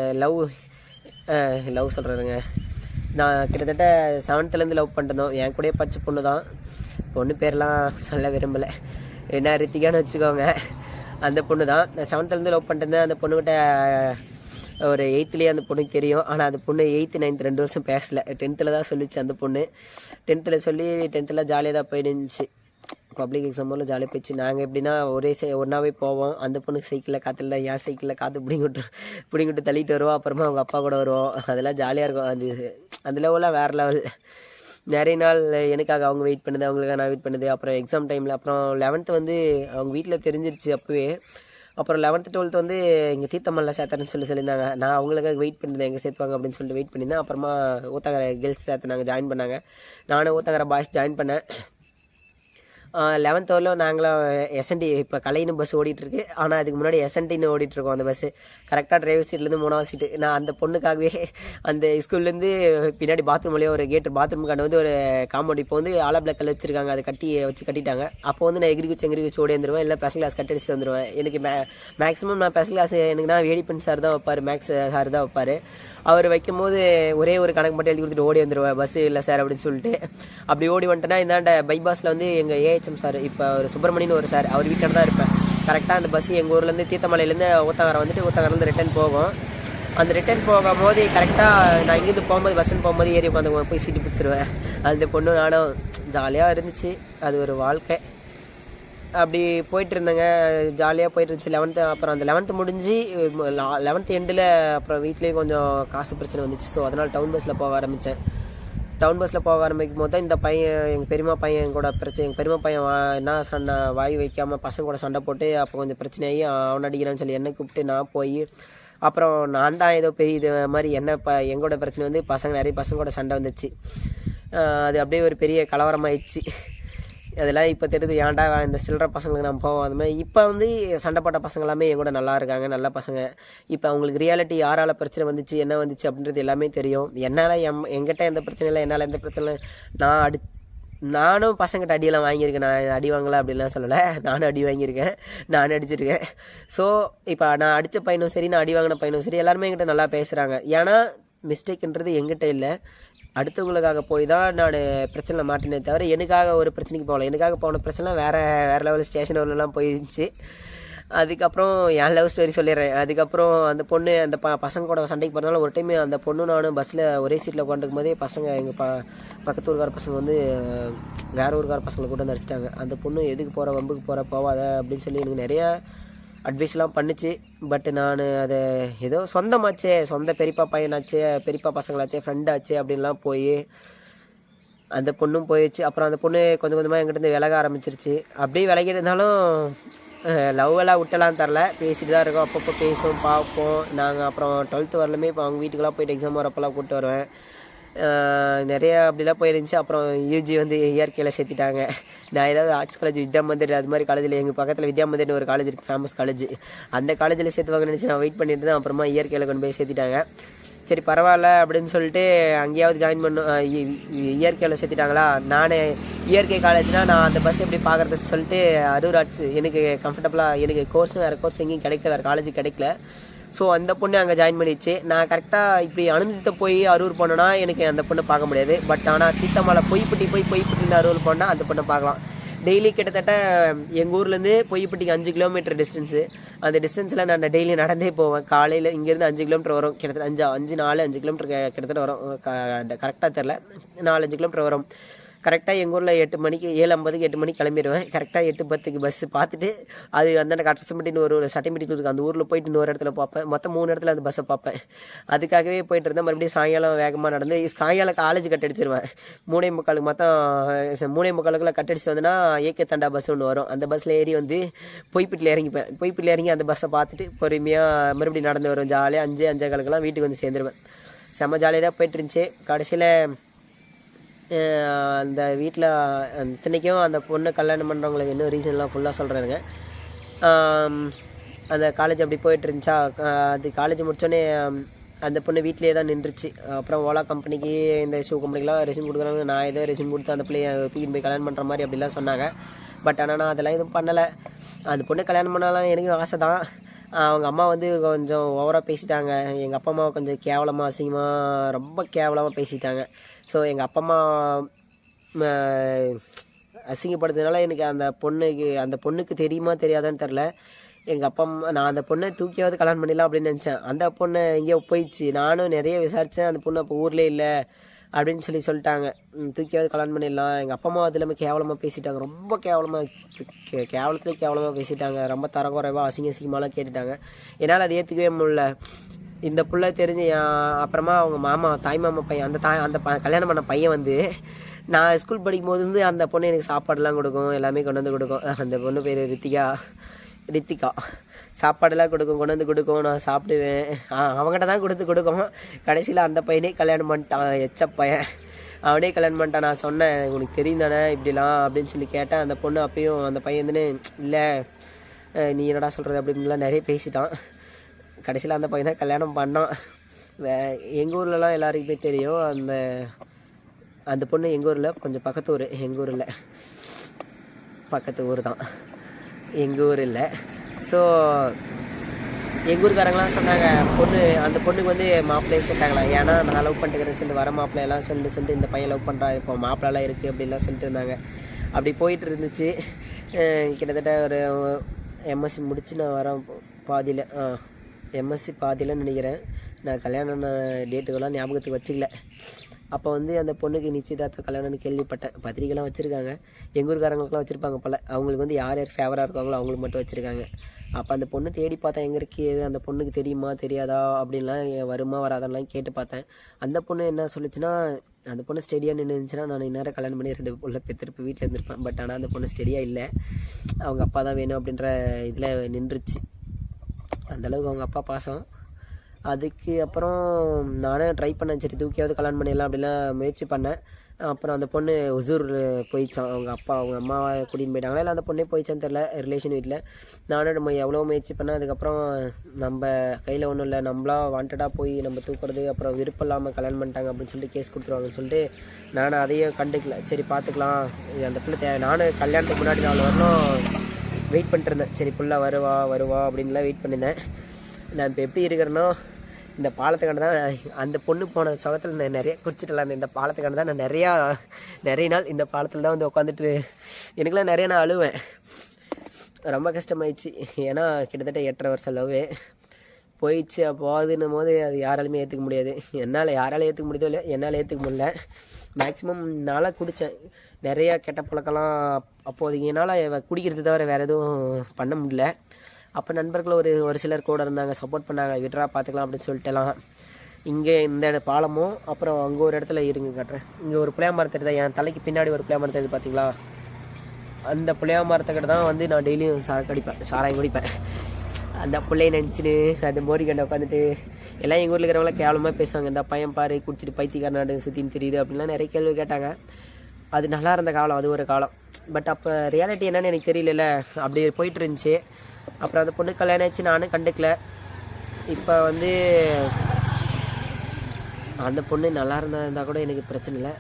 லவ் சொல்கிறேங்க. நான் கிட்டத்தட்ட 7th லவ் பண்ணிருந்தோம். என் கூடயே படித்த பொண்ணு தான். பொண்ணு பேர்லாம் சொல்ல விரும்பலை, என்ன ரித்திகான்னு வச்சுக்கோங்க. அந்த பொண்ணு தான் நான் 7th லவ் பண்ணிருந்தேன். அந்த பொண்ணுக்கிட்ட ஒரு 8th அந்த பொண்ணுக்கு தெரியும். ஆனால் அந்த பொண்ணு 8th 9th 2 வருஷம் பேசலை. 10th தான் சொல்லிச்சு அந்த பொண்ணு. 10th சொல்லி 10th ஜாலியாக தான் போயிடுச்சு. பப்ளிக் எக்ஸாம் போல் ஜாலியாக போயிடுச்சு. நாங்கள் எப்படின்னா ஒன்றாவே போவோம். அந்த பொண்ணுக்கு சைக்கிளில் காற்றுல, என் சைக்கிளில் காற்று பிடிங்கிட்டு தள்ளிட்டு வருவோம். அப்புறமா அவங்க அப்பா கூட வருவோம். அதெல்லாம் ஜாலியாக இருக்கும். அந்த லெவலாம் வேறு லெவல். நிறைய நாள் எனக்காக அவங்க வெயிட் பண்ணுது, அவங்களுக்காக நான் வெயிட் பண்ணுது. அப்புறம் எக்ஸாம் டைமில் அப்புறம் 11th அவங்க வீட்டில் தெரிஞ்சிருச்சு அப்போவே. அப்புறம் 11th 12th இங்கே தீர்த்தமல்ல சேர்த்தாருன்னு சொல்லியிருந்தாங்க. நான் அவங்களுக்காக வெயிட் பண்ணியிருந்தேன், எங்கே சேர்த்துவாங்க அப்படின்னு சொல்லிட்டு வெயிட் பண்ணியிருந்தேன். அப்புறமா ஊத்தங்கரை கேர்ள்ஸ் சேர்த்துனாங்க, ஜாயின் பண்ணாங்க. நானும் ஊத்தங்கரை பாய்ஸ் ஜாயின் பண்ணேன். 11th வரலும் நாங்களாம் எஸ்என்டி, இப்போ கலைன்னு பஸ் ஓடிட்டுருக்கு. ஆனால் அதுக்கு முன்னாடி எஸ்என்டின்னு ஓடிட்டுருக்கோம். அந்த பஸ்ஸு கரெக்டாக டிரைவர் சீட்லேருந்து 3வது சீட்டு. நான் அந்த பொண்ணுக்காகவே அந்த ஸ்கூல்லேருந்து பின்னாடி பாத்ரூம் வழியாக ஒரு கேட்டு, பாத்ரூமுக்கான ஒரு காம்பவுண்ட் இப்போ ஆலா பிளாக்கில் வச்சுருக்காங்க, அதை கட்டிட்டாங்க. அப்போ நான் எகிரி குச்சி ஓடி வந்துடுவேன், இல்லை ஸ்பெஷல் கிளாஸ் கட்டி அடிச்சுட்டு வந்துடுவேன். எனக்கு மேக்ஸிமம் நான் ஸ்பெஷல் கிளாஸ் எனக்குனா வேடிப்பன் சார் தான் வைப்பார், மேக்ஸ் சார் தான் வைப்பார். அவர் வைக்கும் போது ஒரே ஒரு கணக்கு மட்டும் எழுதி கொடுத்துட்டு ஓடி வந்துடுவேன், பஸ்ஸு இல்லை சார் அப்படின்னு சொல்லிட்டு. அப்படி ஓடி வந்துட்டேன்னா இந்தாண்ட பைபாஸில் எங்கள் ஏஹெச்எம் சார், இப்போ ஒரு சுப்பிரமணியன் ஒரு சார், அவர் வீட்டில் தான் இருப்பேன். கரெக்டாக அந்த பஸ்ஸு எங்கள் ஊர்லேருந்து தீர்த்தமலையிலேருந்து ஊத்தங்கரை ஊத்தங்கரைலேருந்து ரிட்டன் போகும். அந்த ரிட்டர்ன் போகும்போது கரெக்டாக நான் இங்கேருந்து போகும்போது பஸ் ஸ்டாண்ட் போகும்போது ஏறி உட்காந்து போய் சீட்டு பிடிச்சிருவேன். அந்த பொண்ணு நானும் ஜாலியாக இருந்துச்சு. அது ஒரு வாழ்க்கை. அப்படி போயிட்டு இருந்தேங்க, ஜாலியாக போயிட்டு இருந்துச்சு 11th. அப்புறம் அந்த 11th முடிஞ்சு 11th எண்டில் அப்புறம் வீட்லேயும் கொஞ்சம் காசு பிரச்சனை வந்துச்சு. ஸோ அதனால் டவுன் பஸ்ஸில் போக ஆரம்பித்தேன். டவுன் பஸ்ஸில் போக ஆரம்பிக்கும் போது தான் இந்த பையன் எங்கள் பெரியம்மா பையன் கூட பிரச்சனை. எங்கள் பெரியம்மா பையன் என்ன சண்டை வாய் வைக்காமல் பசங்க கூட சண்டை போட்டு அப்போ கொஞ்சம் பிரச்சனையாகி அவன் அடிக்கிறான்னு சொல்லி என்னை கூப்பிட்டு நான் போய் அப்புறம் நான் தான் ஏதோ பெரிய இது மாதிரி என்ன எங்களோட பிரச்சனை வந்து நிறைய பசங்க கூட சண்டை வந்துச்சு. அது அப்படியே ஒரு பெரிய கலவரமாயிடுச்சு. அதெல்லாம் இப்போ தெரியுது, ஏன்டா இந்த சில்லற பசங்களுக்கு நம்ம போவோம். அது மாதிரி இப்போ வந்து சண்டைப்பட்ட பசங்க எல்லாமே என் கூட நல்லா இருக்காங்க, நல்ல பசங்க. இப்போ அவங்களுக்கு ரியாலிட்டி யாரால் பிரச்சனை வந்துச்சு என்ன வந்துச்சு அப்படின்றது எல்லாமே தெரியும். என்னால் எங்கிட்ட எந்த பிரச்சனை இல்லை, என்னால் எந்த பிரச்சனை இல்லை. நானும் பசங்கிட்ட அடியெல்லாம் வாங்கியிருக்கேன். நான் அடி வாங்கலை அப்படின்லாம் சொல்லலை, நானும் அடி வாங்கியிருக்கேன், நானும் அடிச்சிருக்கேன். ஸோ இப்போ நான் அடித்த பையனும் சரி, நான் அடி வாங்கின பையனும் சரி, எல்லாருமே என்கிட்ட நல்லா பேசுகிறாங்க. ஏன்னா மிஸ்டேக்குன்றது எங்கிட்ட இல்லை, அடுத்தவங்களுக்காக போய் தான் நான் பிரச்சனை மாட்டினே தவிர எனக்காக ஒரு பிரச்சனைக்கு போகல. எனக்காக போன பிரச்சனை வேறு லெவல் ஸ்டேஷன் லெவலெலாம் போயிருந்துச்சு. அதுக்கப்புறம் என் லவ் ஸ்டோரி சொல்லிடுறேன். அதுக்கப்புறம் அந்த பொண்ணு அந்த பசங்க கூட சண்டைக்கு போகிறதுனால ஒரு டைம் அந்த பொண்ணு நானும் பஸ்ஸில் ஒரே சீட்டில் உட்காந்துருக்கும் போதே பசங்க எங்கள் பக்கத்து ஊருக்கார பசங்க வந்து வேறு ஊருக்கார பசங்களை கூட வந்து அடிச்சிட்டாங்க. அந்த பொண்ணு எதுக்கு போகிற, வம்புக்கு போகிற, போவாத அப்படின்னு சொல்லி எனக்கு நிறையா அட்வைஸ்லாம் பண்ணிச்சு. பட் நான் அதை ஏதோ சொந்தமாச்சே, சொந்த பெரியப்பா பையனாச்சே, பெரியப்பா பசங்களாச்சே, ஃப்ரெண்டாச்சே அப்படின்லாம் போய் அந்த பொண்ணும் போயிடுச்சு. அப்புறம் அந்த பொண்ணு கொஞ்சம் கொஞ்சமாக எங்கிட்ட விலக ஆரம்பிச்சிருச்சு. அப்படியே விலகி இருந்தாலும் லவ்வெல்லாம் விட்டலாம் தரல, பேசிட்டு தான் இருக்கோம். அப்பப்போ பேசுவோம், பார்ப்போம். நாங்கள் அப்புறம் 12th வரலுமே இப்போ அவங்க வீட்டுக்கெல்லாம் போயிட்டு எக்ஸாம் வரப்பெல்லாம் கூப்பிட்டு வருவேன். நிறையா அப்படிலாம் போயிருந்துச்சு. அப்புறம் யூஜி வந்து இயற்கையில் சேர்த்திட்டாங்க. நான் ஏதாவது ஆர்ட்ஸ் காலேஜ் வித்யா மந்திர் அது மாதிரி காலேஜில், எங்கள் பக்கத்தில் வித்யா மந்திர்னு ஒரு காலேஜ் இருக்குது, ஃபேமஸ் காலேஜ். அந்த காலேஜில் சேர்த்துவாங்கன்னு நினச்சி நான் வெயிட் பண்ணிட்டு தான் அப்புறமா இயற்கையில் கொண்டு போய் சேர்த்திட்டாங்க. சரி பரவாயில்ல அப்படின்னு சொல்லிட்டு அங்கேயாவது ஜாயின் பண்ணும். இயற்கையில் சேர்த்திட்டாங்களா, நான் இயற்கை காலேஜ்னால் நான் அந்த பஸ் எப்படி பார்க்குறதுன்னு சொல்லிட்டு அரூர் ஆர்ட்ஸ் எனக்கு கம்ஃபர்டபுளாக, எனக்கு கோர்ஸும் வேறு கோர்ஸ் எங்கேயும் கிடைக்கல, வேறு காலேஜ் கிடைக்கல. ஸோ அந்த பொண்ணு அங்கே ஜாயின் பண்ணிடுச்சு. நான் கரெக்டாக இப்படி அனுமதித்த போய் அரூர் போனேன்னா எனக்கு அந்த பொண்ணை பார்க்க முடியாது. பட் ஆனால் தீத்தமலை பொய்ப்பட்டின்னு அரூர் போனால் அந்த பொண்ணை பார்க்கலாம். டெய்லி கிட்டத்தட்ட எங்கள் ஊர்லேருந்து பொய்ப்பட்டிக்கு 5 கிலோமீட்டர் டிஸ்டன்ஸு. அந்த டிஸ்டன்ஸில் நான் டெய்லி நடந்தே போவேன். காலையில் இங்கேருந்து 5 கிலோமீட்டர் வரும், கிட்டத்தட்ட 5 கிலோமீட்டர் கிட்டத்தட்ட வரும். கரெக்டாக தெரில, 4-5 கிலோமீட்டர் வரும். கரெக்டாக எங்கள் ஊரில் 8 மணிக்கு 7:50க்கு 8 மணிக்கு கிளம்பிடுவேன். கரெக்டாக 8:10க்கு பஸ்ஸு பார்த்துட்டு அது அந்த கட்டசம்பட்டின்னு ஒரு சட்டம்பட்டி இருக்குது, அந்த ஊரில் போயிட்டு இன்னொரு இடத்துல பார்ப்பேன். மொத்தம் 3 இடத்துல அந்த பஸ்ஸை பார்ப்பேன். அதுக்காகவே போயிட்டு இருந்தேன். மறுபடியும் சாயங்காலம் வேகமாக நடந்து சாயங்காலம் காலேஜ் கட் அடிச்சிருவேன். 3:45 மொத்தம் 3:45 கட் அடிச்சு வந்தேன்னா ஏகே தண்டா பஸ் ஒன்று வரும். அந்த பஸ்ஸில் ஏறி வந்து பொய்ப்பட்டியில் இறங்கிப்பேன். பொய்ப்பட்டியில் இறங்கி அந்த பஸ்ஸை பார்த்துட்டு பொறுமையாக மறுபடியும் நடந்து வரும். ஜாலியாக 5-5:15 வீட்டுக்கு வந்து சேர்ந்துருவேன். செம்ம ஜாலியாக தான் போயிட்டு இருந்துச்சு. கடைசியில் அந்த வீட்டில் இத்தனைக்கும் அந்த பொண்ணு கல்யாணம் பண்ணுறவங்களுக்கு இன்னும் ரீசன்லாம் ஃபுல்லாக சொல்கிறேங்க. அந்த காலேஜ் அப்படி போயிட்டு இருந்துச்சா, அது காலேஜ் முடித்தோடனே அந்த பொண்ணு வீட்டிலே தான் நின்றுச்சு. அப்புறம் ஓலா கம்பெனிக்கு இந்த ஷூ கம்பெனிக்கெலாம் ரெஸ்யூம் கொடுக்குறாங்க. நான் ஏதோ ரெஸ்யூம் கொடுத்து அந்த பிள்ளைய தூக்கிட்டு போய் கல்யாணம் பண்ணுற மாதிரி அப்படிலாம் சொன்னாங்க. பட் ஆனால் நான் அதெல்லாம் எதுவும் பண்ணலை. அந்த பொண்ணு கல்யாணம் பண்ணாலும் எனக்கும் ஆசை தான். அவங்க அம்மா வந்து கொஞ்சம் ஓவராக பேசிட்டாங்க. எங்கள் அப்பா அம்மாவை கொஞ்சம் கேவலமாக அசிங்கமாக ரொம்ப கேவலமாக பேசிட்டாங்க. ஸோ எங்கள் அப்பா அம்மா அசிங்கப்படுத்துறதுனால எனக்கு அந்த பொண்ணுக்கு தெரியுமா தெரியாதான்னு தெரில. எங்கள் அப்பா அம்மா நான் அந்த பொண்ணை தூக்கியாவது கல்யாணம் பண்ணிடலாம் அப்படின்னு நினச்சேன். அந்த பொண்ணை எங்கேயோ போயிடுச்சு. நானும் நிறைய விசாரித்தேன். அந்த பொண்ணு அப்போ ஊர்லேயே இல்லை அப்படின்னு சொல்லிட்டாங்க. தூக்கியாவது கல்யாணம் பண்ணிடலாம். எங்கள் அப்பா அம்மா அது இல்லாமல் கேவலமாக பேசிட்டாங்க. ரொம்ப கேவலத்துலேயே கேவலமாக பேசிட்டாங்க. ரொம்ப தரக்குறைவாக அசிங்கமாலாம் கேட்டுட்டாங்க. என்னால் அதை ஏற்றுக்கவே முடியல. இந்த புள்ள தெரிஞ்சு அப்புறமா அவங்க தாய் மாமா பையன் அந்த கல்யாணம் பண்ண பையன் வந்து நான் ஸ்கூல் படிக்கும் போது வந்து அந்த பொண்ணு எனக்கு சாப்பாடுலாம் கொடுக்கும், எல்லாமே கொண்டு வந்து கொடுக்கும். அந்த பொண்ணு பேர் ரித்திகா. சாப்பாடெல்லாம் கொண்டு வந்து கொடுக்கும், நான் சாப்பிடுவேன். அவங்ககிட்ட தான் கொடுக்கும். கடைசியில் அந்த பையனே கல்யாணம் பண்ணிட்டான், பையன் அவனே கல்யாணம் பண்ணிட்டான். நான் சொன்னேன் உனக்கு தெரியும் தானே இப்படிலாம் அப்படின்னு சொல்லி கேட்டேன். அந்த பொண்ணு அப்பயும் அந்த பையன் வந்துன்னு இல்லை நீ என்னடா சொல்கிறது அப்படின்லாம் நிறைய பேசிட்டான். கடைசியில் அந்த பையன் தான் கல்யாணம் பண்ணான். எங்கள் ஊர்லலாம் எல்லாருக்குமே தெரியும். அந்த பொண்ணு எங்கள் ஊரில் கொஞ்சம் பக்கத்து ஊர், எங்கள் ஊரில் பக்கத்து ஊர் தான், எங்கள் ஊர் இல்லை. ஸோ எங்கள் ஊருக்காரங்களாம் சொன்னாங்க அந்த பொண்ணுக்கு வந்து மாப்பிள்ளையை சொல்லிட்டாங்களா. ஏன்னா நான் லவ் பண்ணிட்டுக்கிறேன்னு சொல்லிட்டு வர மாப்பிள்ளையெல்லாம் சொல்லிட்டு இந்த பையன் லவ் பண்ணுறா, இப்போ மாப்பிள்ளலாம் இருக்குது அப்படின்லாம் சொல்லிட்டு இருந்தாங்க. அப்படி போயிட்டு இருந்துச்சு. கிட்டத்தட்ட ஒரு எம்எஸ்சி முடித்து நான் வரேன் பாதியில், எம்எஸ்சி பாதியில்னு நினைக்கிறேன். நான் கல்யாணம் டேட்டுக்கெல்லாம் ஞாபகத்துக்கு வச்சுக்கல. அப்போ வந்து அந்த பொண்ணுக்கு நிச்சயதார்த்த கல்யாணம்னு கேள்விப்பட்டேன். பத்திரிக்கைலாம் வச்சுருக்காங்க. எங்கள் ஊருக்காரங்களுக்குலாம் வச்சுருப்பாங்க போல். அவங்களுக்கு வந்து யார் யார் ஃபேவராக இருக்காங்களோ அவங்களுக்கு மட்டும் வச்சுருக்காங்க. அப்போ அந்த பொண்ணு தேடி பார்த்தேன், எங்கே இருக்கு அந்த பொண்ணுக்கு தெரியுமா தெரியாதா அப்படின்லாம், வருமா வராதான்லாம் கேட்டு பார்த்தேன். அந்த பொண்ணு என்ன சொல்லிச்சுன்னா, அந்த பொண்ணு ஸ்டெடியாக நின்றுச்சுன்னா நான் இந்நேரம் கல்யாணம் பண்ணி 2 புள்ள பெற்றிருப்பு வீட்டில் இருந்திருப்பேன். பட் ஆனால் அந்த பொண்ணு ஸ்டெடியாக இல்லை, அவங்க அப்பா தான் வேணும் அப்படின்ற இதில் நின்றுச்சு. அந்தளவுக்கு அவங்க அப்பா பாசம். அதுக்கு அப்புறம் நானே ட்ரை பண்ணேன், சரி தூக்கியாவது கல்யாணம் பண்ணிடலாம் அப்படிலாம் முயற்சி பண்ணேன். அப்புறம் அந்த பொண்ணு ஒசூர் போயிடுச்சான். அவங்க அப்பா அவங்க அம்மாவை கூட்டின்னு போயிட்டாங்களா இல்லை அந்த பொண்ணே போயிடுச்சான்னு தெரில, ரிலேஷன் வீட்டில். நானும் நம்ம எவ்வளோ முயற்சி பண்ணேன். அதுக்கப்புறம் நம்ம கையில் ஒன்றும் இல்லை, நம்மளா வாண்டடாக போய் நம்ம தூக்குறது, அப்புறம் விருப்பம் இல்லாமல் கல்யாணம் பண்ணிட்டாங்க அப்படின்னு சொல்லிட்டு கேஸ் கொடுத்துருவாங்கன்னு சொல்லிட்டு நான் அதையும் கண்டுக்கல. சரி பார்த்துக்கலாம், இது அந்த பிள்ளை நானும் கல்யாணத்துக்கு முன்னாடி 4 வரணும் வெயிட் பண்ணிட்டு இருந்தேன். சரி புள்ள வருவா அப்படின்லாம் வெயிட் பண்ணியிருந்தேன். நான் இப்போ எப்படி இருக்கிறேன்னா, இந்த பாலத்துக்கான தான் அந்த பொண்ணு போன சுகத்தில் நான் நிறைய குடிச்சிட்டலாம். இந்த பாலத்துக்கான தான் நான் நிறைய நாள் இந்த பாலத்தில் தான் வந்து உட்காந்துட்டு எனக்குலாம் நிறைய நான் அழுவேன். ரொம்ப கஷ்டமாயிடுச்சு. ஏன்னா கிட்டத்தட்ட 8.5 வருஷம் லவ்வே போயிடுச்சு. அப்போ அதுன்னும் போது அது யாராலுமே ஏற்றுக்க முடியாது. யாராலும் ஏற்றுக்க முடியுதோ இல்லை, என்னால் ஏற்றுக்க முடியல. மேக்ஸிமம் நாளாக குடித்தேன். நிறையா கெட்ட பழக்கம்லாம் அப்போதைக்கு என்னால் குடிக்கிறது தவிர வேறு எதுவும் பண்ண முடியல. அப்போ நண்பர்கள் ஒரு சிலர் கூட இருந்தாங்க, சப்போர்ட் பண்ணாங்க, விட்ரா பார்த்துக்கலாம் அப்படின்னு சொல்லிட்டுலாம். இங்கே இந்த பாலமும் அப்புறம் அங்கே ஒரு இடத்துல இருங்க காட்டுறேன். இங்கே ஒரு புளியா மரத்தை தான், என் தலைக்கு பின்னாடி ஒரு புளியா மரத்தை பார்த்தீங்களா, அந்த புளியா மரத்துக்கிட்ட தான் வந்து நான் டெய்லியும் சாராயம் குடிப்பேன். அந்த பிள்ளையை நினச்சின்னு அந்த மோரி கண்டை உட்காந்துட்டு எல்லாம் எங்கள் ஊரில் இருக்கிறவங்களாம் கேவலமாக பேசுவாங்க. இந்த பையன் பாரு குடிச்சிட்டு பைத்தியக்காரனாடு சுற்றின்னு தெரியுது அப்படின்லாம் நிறைய கேள்வி கேட்டாங்க. அது நல்லா இருந்த காலம், அது ஒரு காலம். பட் அப்போ ரியாலிட்டி என்னன்னு எனக்கு தெரியல, அப்படி போயிட்டு இருந்துச்சு. அப்புறம் அந்த பொண்ணு கல்யாணம் ஆச்சு, நானும் கண்டுக்கல. இப்போ வந்து அந்த பொண்ணு நல்லா இருந்தால் கூட எனக்கு பிரச்சனை இல்லை.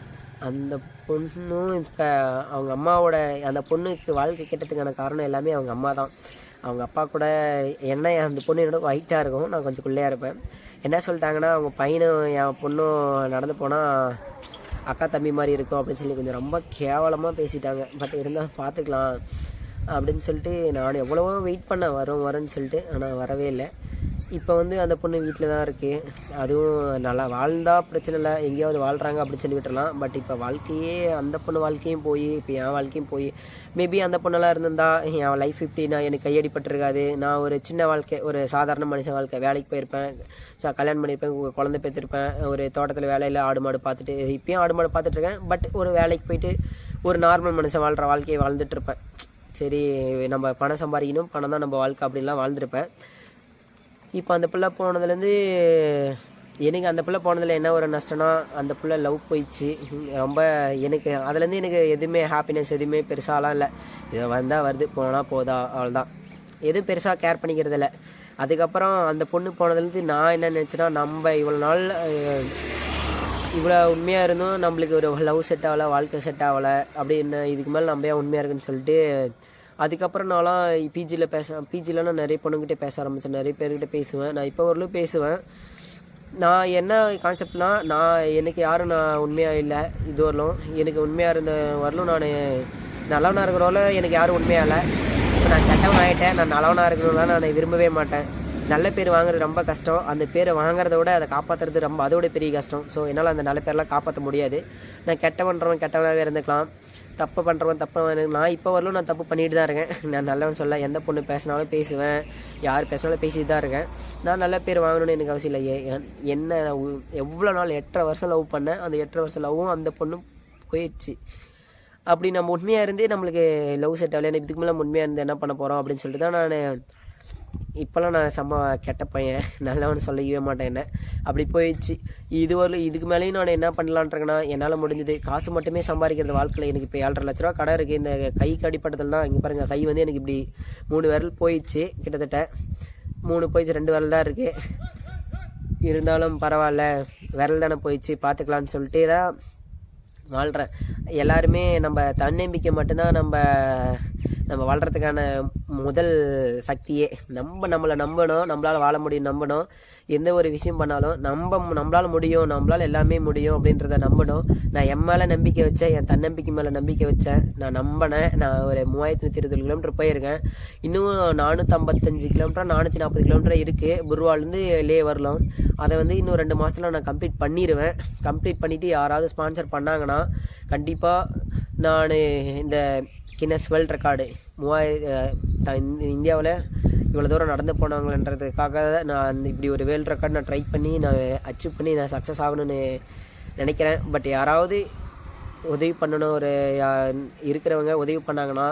அந்த பொண்ணும் இப்போ அவங்க அம்மாவோட, அந்த பொண்ணுக்கு வாழ்க்கை கெட்டதுக்கான காரணம் எல்லாமே அவங்க அம்மா தான். அவங்க அப்பா கூட என்ன, அந்த பொண்ணு என்னோட ஹைட்டாக இருக்கும், நான் கொஞ்சம் குள்ளையாக இருப்பேன். என்ன சொல்லிட்டாங்கன்னா, அவங்க பையனும் என் பொண்ணும் நடந்து போனால் அக்கா தம்பி மாதிரி இருக்கும் அப்படின்னு சொல்லி கொஞ்சம் ரொம்ப கேவலமாக பேசிட்டாங்க. பட் இருந்தாலும் பார்த்துக்கலாம் அப்படின்னு சொல்லிட்டு நான் எவ்வளவோ வெயிட் பண்ணேன், வரும்னு சொல்லிட்டு. ஆனால் வரவே இல்லை. இப்போ வந்து அந்த பொண்ணு வீட்டில் தான் இருக்குது. அதுவும் நல்லா வாழ்ந்தால் பிரச்சனை இல்லை, எங்கேயாவது வாழ்கிறாங்க அப்படின்னு சொல்லி விட்டுறலாம். பட் இப்போ வாழ்க்கையே, அந்த பொண்ணு வாழ்க்கையும் போய் இப்போ என் வாழ்க்கையும் போய், மேபி அந்த பொண்ணெல்லாம் இருந்திருந்தா என் லைஃப் இப்படி நான் எனக்கு கையடிப்பட்டிருக்காது. நான் ஒரு சின்ன வாழ்க்கை, ஒரு சாதாரண மனுஷன் வாழ்க்கை, வேலைக்கு போயிருப்பேன், கல்யாணம் பண்ணியிருப்பேன், குழந்தை பெற்றிருப்பேன், ஒரு தோட்டத்தில் வேலையில் ஆடு மாடு பார்த்துட்டு, இப்போயும் ஆடு மாடு பார்த்துட்ருக்கேன். பட் ஒரு வேலைக்கு போயிட்டு ஒரு நார்மல் மனுஷன் வாழ்கிற வாழ்க்கையை வாழ்ந்துட்டுருப்பேன். சரி நம்ம பணம் சம்பாதிக்கணும், பணம் தான் நம்ம வாழ்க்கை அப்படின்லாம் வாழ்ந்துருப்பேன். இப்போ அந்த பிள்ளை போனதுலேருந்து எனக்கு, அந்த பிள்ளை போனதில் என்ன ஒரு நஷ்டம்னா, அந்த பிள்ளை லவ் போயிடுச்சு ரொம்ப. எனக்கு அதுலேருந்து எனக்கு எதுவுமே ஹாப்பினஸ் எதுவுமே பெருசாலாம் இல்லை. இதை வந்தால் வருது, போனால் போதா, அவ்வளோதான். எதுவும் பெருசாக கேர் பண்ணிக்கிறது இல்லை. அதுக்கப்புறம் அந்த பொண்ணு போனதுலேருந்து நான் என்ன நினச்சேன்னா, நம்ம இவ்வளோ நாள் இவ்வளோ உண்மையாக இருந்தும் நம்மளுக்கு ஒரு லவ் செட் ஆகலை, வாழ்க்கை செட் ஆகலை அப்படின்னு, இதுக்கு மேலே நம்ம ஏன் உண்மையாக இருக்குன்னு சொல்லிட்டு, அதுக்கப்புறம் நான்லாம் பிஜியில் நான் நிறைய பொண்ணுங்கிட்ட பேச ஆரம்பித்தேன், நிறைய பேர்கிட்ட பேசுவேன். நான் இப்போ வரலும் பேசுவேன். நான் என்ன கான்செப்ட்னால், எனக்கு யாரும் நான் உண்மையாக இல்லை இது வரலும். எனக்கு உண்மையாக இருந்த வரலும் நான் நல்லவனாக இருக்கிறவங்கள எனக்கு யாரும் உண்மையாக இல்லை. இப்போ நான் கெட்டவன் ஆகிட்டேன். நான் நல்லவனாக இருக்கிறவங்களாம் நான் விரும்பவே மாட்டேன். நல்ல பேர் வாங்குறது ரொம்ப கஷ்டம். அந்த பேரை வாங்குறத விட அதை காப்பாற்றுறது ரொம்ப, அதோட பெரிய கஷ்டம். ஸோ என்னால் அந்த நல்ல பேரெலாம் காப்பாற்ற முடியாது. நான் கெட்டவனாகவே இருந்துக்கலாம், தப்பு பண்ணுறவன் தப்பு. நான் இப்போ வரலும் நான் தப்பு பண்ணிட்டு தான் இருக்கேன். நான் நல்லவன் சொல்ல, எந்த பொண்ணு பேசினாலும் பேசுவேன், யார் பேசினாலும் பேசிட்டு தான் இருக்கேன். நான் நல்ல பேர் வாங்கணும்னு எனக்கு அவசியம் இல்லை. என்ன எவ்வளோ நாள் 8.5 வருஷம் லவ் பண்ணேன், அந்த 8.5 வருஷம் லவ்வும் அந்த பொண்ணும் போயிடுச்சு. அப்படி நம்ம உண்மையாக இருந்து நம்மளுக்கு லவ் செட் ஆகலை, இதுக்கு மேலே உண்மையாக இருந்து என்ன பண்ண போகிறோம் அப்படின்னு சொல்லிட்டு தான் நான் இப்போல்லாம் நான் செம்ம கெட்ட பையன், நல்லவன் சொல்லவே மாட்டேன். என்ன அப்படி போயிடுச்சு. இதுக்கு மேலேயும் நான் என்ன பண்ணலான்ட்ருக்கேன்னா, என்னால் முடிஞ்சது காசு மட்டுமே சம்பாதிக்கிறது வாழ்க்கையில். எனக்கு இப்போ 7.5 லட்ச ரூபா கடை இருக்குது. இந்த கைக்கு அடிப்பட்டதில் தான், இங்கே பாருங்கள், கை வந்து எனக்கு இப்படி 3 விரல் போயிடுச்சு, கிட்டத்தட்ட 3 போயிடுச்சு, 2 விரல் தான் இருக்குது. இருந்தாலும் பரவாயில்ல, விரல் தானே போயிடுச்சு, பார்த்துக்கலான்னு சொல்லிட்டு தான் வாழ்கிறேன். எல்லாருமே நம்ம தன்னம்பிக்கை மட்டும்தான் நம்ம நம்ம வாழ்கிறதுக்கான முதல் சக்தியே. நம்மளை நம்பணும், நம்மளால் வாழ முடியும் நம்பணும். எந்த ஒரு விஷயம் பண்ணாலும் நம்மளால் முடியும், நம்மளால் எல்லாமே முடியும் அப்படின்றத நம்பணும். நான் என் மேலே நம்பிக்கை வச்சேன், என் தன்னம்பிக்கை மேலே நம்பிக்கை வச்சேன், நான் நம்பினேன். நான் ஒரு 3120 கிலோமீட்டர் போயிருக்கேன். இன்னும் 455 கிலோமீட்டர் 440 கிலோமீட்டர் இருக்குது புர்வாலேருந்து லே வரலாம். அதை வந்து இன்னும் 2 மாதத்தில் நான் கம்ப்ளீட் பண்ணிடுவேன். கம்ப்ளீட் பண்ணிவிட்டு யாராவது ஸ்பான்சர் பண்ணாங்கன்னா கண்டிப்பாக நான் இந்த கின்னஸ் வேர்ல்ட் ரெக்கார்டு 3000 இந்தியாவில் இவ்வளோ தூரம் நடந்து போனாங்கன்றதுக்காக நான் இப்படி ஒரு வேர்ல்ட் ரெக்கார்ட் நான் ட்ரை பண்ணி நான் அச்சீவ் பண்ணி நான் சக்ஸஸ் ஆகணும்னு நினைக்கிறேன். பட் யாராவது உதவி பண்ணணும், இருக்கிறவங்க உதவி பண்ணாங்கன்னா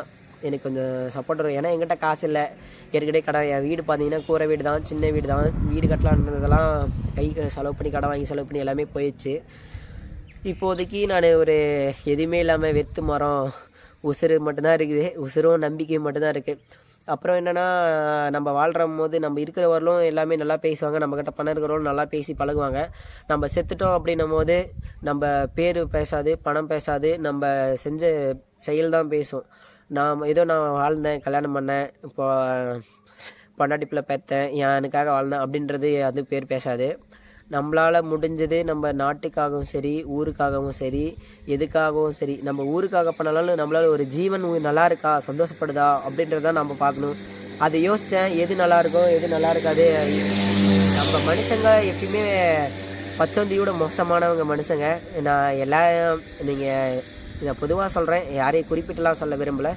எனக்கு கொஞ்சம் சப்போர்ட் வரும். ஏன்னா என்கிட்ட காசு இல்லை, ஏற்கனவே கடை, என் வீடு பார்த்தீங்கன்னா கூரை வீடு தான், சின்ன வீடு தான். வீடு கட்டலான்றதெல்லாம் செலவு பண்ணி கடன் வாங்கி செலவு பண்ணி எல்லாமே போயிடுச்சு. இப்போதைக்கு நான் ஒரு எதுவுமே இல்லாமல் வெத்து மரம் உசுறு மட்டும்தான் இருக்குது, உசுரும் நம்பிக்கையும் மட்டும்தான் இருக்குது. அப்புறம் என்னென்னா, நம்ம வாழ்கிற போது நம்ம இருக்கிறவர்களும் எல்லாமே நல்லா பேசுவாங்க, நம்மக்கிட்ட பணம் இருக்கிறவங்களும் நல்லா பேசி பழகுவாங்க. நம்ம செத்துட்டோம் அப்படின்னும் போது நம்ம பேர் பேசாது, பணம் பேசாது, நம்ம செஞ்ச செயல் தான் பேசும். நான் வாழ்ந்தேன், கல்யாணம் பண்ணேன், இப்போ பொண்டாட்டிப்பில் பெற்றேன், எனக்காக வாழ்ந்தேன் அப்படின்றது அது பேர் பேசாது. நம்மளால் முடிஞ்சது நம்ம நாட்டுக்காகவும் சரி, ஊருக்காகவும் சரி, எதுக்காகவும் சரி, நம்ம ஊருக்காக பண்ணாலும் நம்மளால் ஒரு ஜீவன் நல்லா இருக்கா, சந்தோஷப்படுதா அப்படின்றத நம்ம பார்க்கணும். அதை யோசித்தேன், எது நல்லாயிருக்கும் எது நல்லா இருக்காது. நம்ம மனுஷங்க எப்பயுமே பச்சோந்தியோட மோசமானவங்க மனுஷங்க. நான் எல்லாரும் இதை பொதுவாக சொல்கிறேன், யாரையும் குறிப்பிட்டுலாம் சொல்ல விரும்பலை,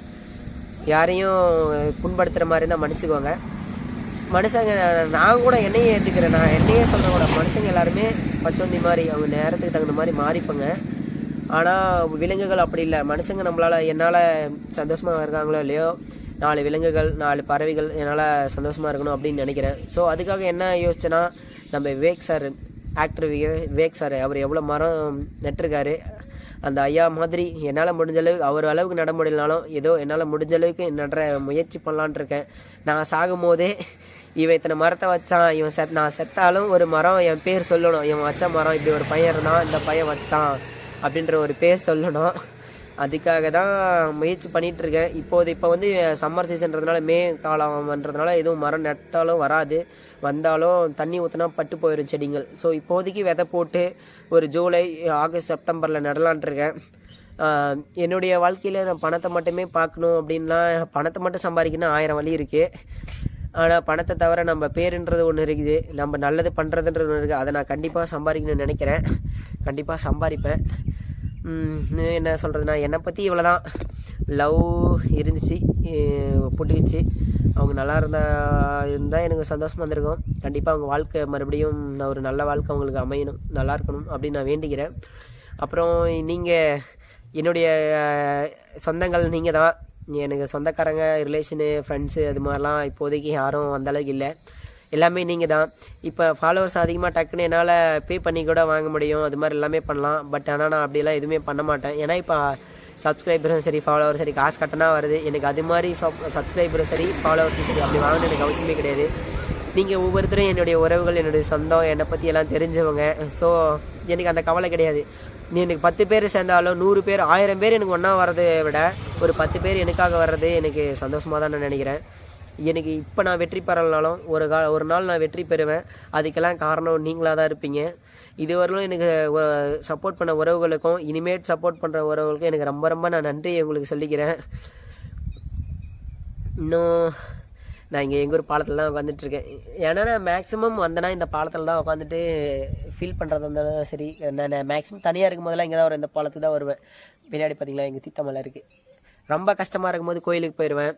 யாரையும் புண்படுத்துகிற மாதிரி தான் மன்னிச்சுக்கோங்க. மனுஷங்க, நான் கூட என்னையே எடுத்துக்கிறேன், நான் என்னையே சொல்கிறேன் கூட, மனுஷங்க எல்லாருமே பச்சோந்தி மாதிரி அவங்க நேரத்துக்கு தகுந்த மாதிரி மாறிப்பங்க. ஆனால் விலங்குகள் அப்படி இல்லை. மனுஷங்க என்னால் சந்தோஷமாக இருக்காங்களோ இல்லையோ, 4 விலங்குகள் 4 பறவைகள் என்னால் சந்தோஷமாக இருக்கணும் அப்படின்னு நினைக்கிறேன். ஸோ அதுக்காக என்ன யோசிச்சேன்னா, நம்ம Vivek sir, actor Vivek sir, அவர் எவ்வளோ மரம் நட்டிருக்காரு. அந்த ஐயா மாதிரி என்னால் முடிஞ்ச அளவுக்கு, அவர் அளவுக்கு நட முடியலனாலும் ஏதோ என்னால் முடிஞ்ச அளவுக்கு நடுற முயற்சி பண்ணலான் இருக்கேன். நான் சாகும் போதே இவன் இத்தனை மரத்தை வச்சான், நான் செத்தாலும் ஒரு மரம் என் பேர் சொல்லணும், இவன் வச்ச மரம் இப்படி ஒரு பையன் இருந்தான், இந்த பையன் வச்சான் அப்படின்ற ஒரு பேர் சொல்லணும். அதுக்காக தான் முயற்சி பண்ணிகிட்ருக்கேன். இப்போ வந்து சம்மர் சீசன்றதுனால, மே காலம்ன்றதுனால எதுவும் மரம் நட்டாலும் வராது, வந்தாலும் தண்ணி ஊற்றினா பட்டு போயிடும் செடிகள். ஸோ இப்போதைக்கு விதை போட்டு ஒரு ஜூலை, ஆகஸ்ட், செப்டம்பரில் நடலான்ட்ருக்கேன். என்னுடைய வாழ்க்கையில் நான் பணத்தை மட்டுமே பார்க்கணும் அப்படின்லாம், பணத்தை மட்டும் சம்பாதிக்கணும் 1000 வழி இருக்குது. ஆனால் பணத்தை தவிர நம்ம பேருன்றது ஒன்று இருக்குது, நம்ம நல்லது பண்ணுறதுன்றது ஒன்று இருக்குது. அதை நான் கண்டிப்பாக சம்பாதிக்கணும்னு நினைக்கிறேன், கண்டிப்பாக சம்பாதிப்பேன். என்ன சொல்கிறதுனா, என்னை பற்றி இவ்வளோ தான். லவ் இருந்துச்சு, புட்டுக்குச்சு, அவங்க நல்லா இருந்தால் எனக்கு சந்தோஷமாக இருந்திருக்கும். கண்டிப்பாக அவங்க வாழ்க்கை மறுபடியும் ஒரு நல்ல வாழ்க்கை அவங்களுக்கு அமையணும், நல்லா இருக்கணும் அப்படின்னு நான் வேண்டிக்கிறேன். அப்புறம் நீங்கள் என்னுடைய சொந்தங்கள் நீங்கள் தான். எனக்கு சொந்தக்காரங்க, ரிலேஷனு, ஃப்ரெண்ட்ஸு அது மாதிரிலாம் இப்போதைக்கு யாரும் அந்தளவுக்கு இல்லை, எல்லாமே நீங்கள் தான். இப்போ ஃபாலோவர்ஸ் அதிகமாக டக்குன்னு என்னால் பே பண்ணி கூட வாங்க முடியும், அது மாதிரி எல்லாமே பண்ணலாம். பட் ஆனால் நான் அப்படிலாம் எதுவுமே பண்ண மாட்டேன். ஏன்னா இப்போ சப்ஸ்கிரைபரும் சரி, ஃபாலோவரும் சரி, காசு கட்டினா வருது. எனக்கு அது மாதிரி சப்ஸ்கிரைபரும் சரி, ஃபாலோவர்ஸும் சரி அப்படி வாங்கணும் எனக்கு அவசியமே கிடையாது. நீங்கள் ஒவ்வொருத்தரும் என்னுடைய உறவுகள், என்னுடைய சொந்தம், என்னை பற்றி எல்லாம் தெரிஞ்சவங்க. ஸோ எனக்கு அந்த கவலை கிடையாது. நீ எனக்கு 10 பேர் சேர்ந்தாலும் 100 பேர் 1000 பேர் எனக்கு ஒன்றா வர்றதை விட ஒரு 10 பேர் எனக்காக வர்றது எனக்கு சந்தோஷமாக தான் நான் நினைக்கிறேன். எனக்கு இப்போ நான் வெற்றி பெறலனாலும் ஒரு நாள் நான் வெற்றி பெறுவேன். அதுக்கெல்லாம் காரணம் நீங்களாக தான் இருப்பீங்க. இதுவரையிலும் எனக்கு சப்போர்ட் பண்ண உறவுகளுக்கும், இனிமேட் சப்போர்ட் பண்ணுற உறவுகளுக்கும் எனக்கு ரொம்ப ரொம்ப நான் நன்றி உங்களுக்கு சொல்லிக்கிறேன். இன்னும் நான் இங்கே எங்கள் ஊர் பாலத்தில் தான் உட்காந்துட்ருக்கேன். ஏன்னா நான் மேக்ஸிமம் வந்தேன்னா இந்த பாலத்தில் தான் உட்காந்துட்டு ஃபீல் பண்ணுறது இருந்தாலும் சரி. நான் மேக்ஸிமம் தனியாக இருக்கும் போதெல்லாம் இங்கே தான் வருவேன், இந்த பாலத்துக்கு தான் வருவேன். பின்னாடி பார்த்திங்களா எங்கள் தீத்தமலை இருக்குது. ரொம்ப கஷ்டமாக இருக்கும்போது கோயிலுக்கு போயிடுவேன்,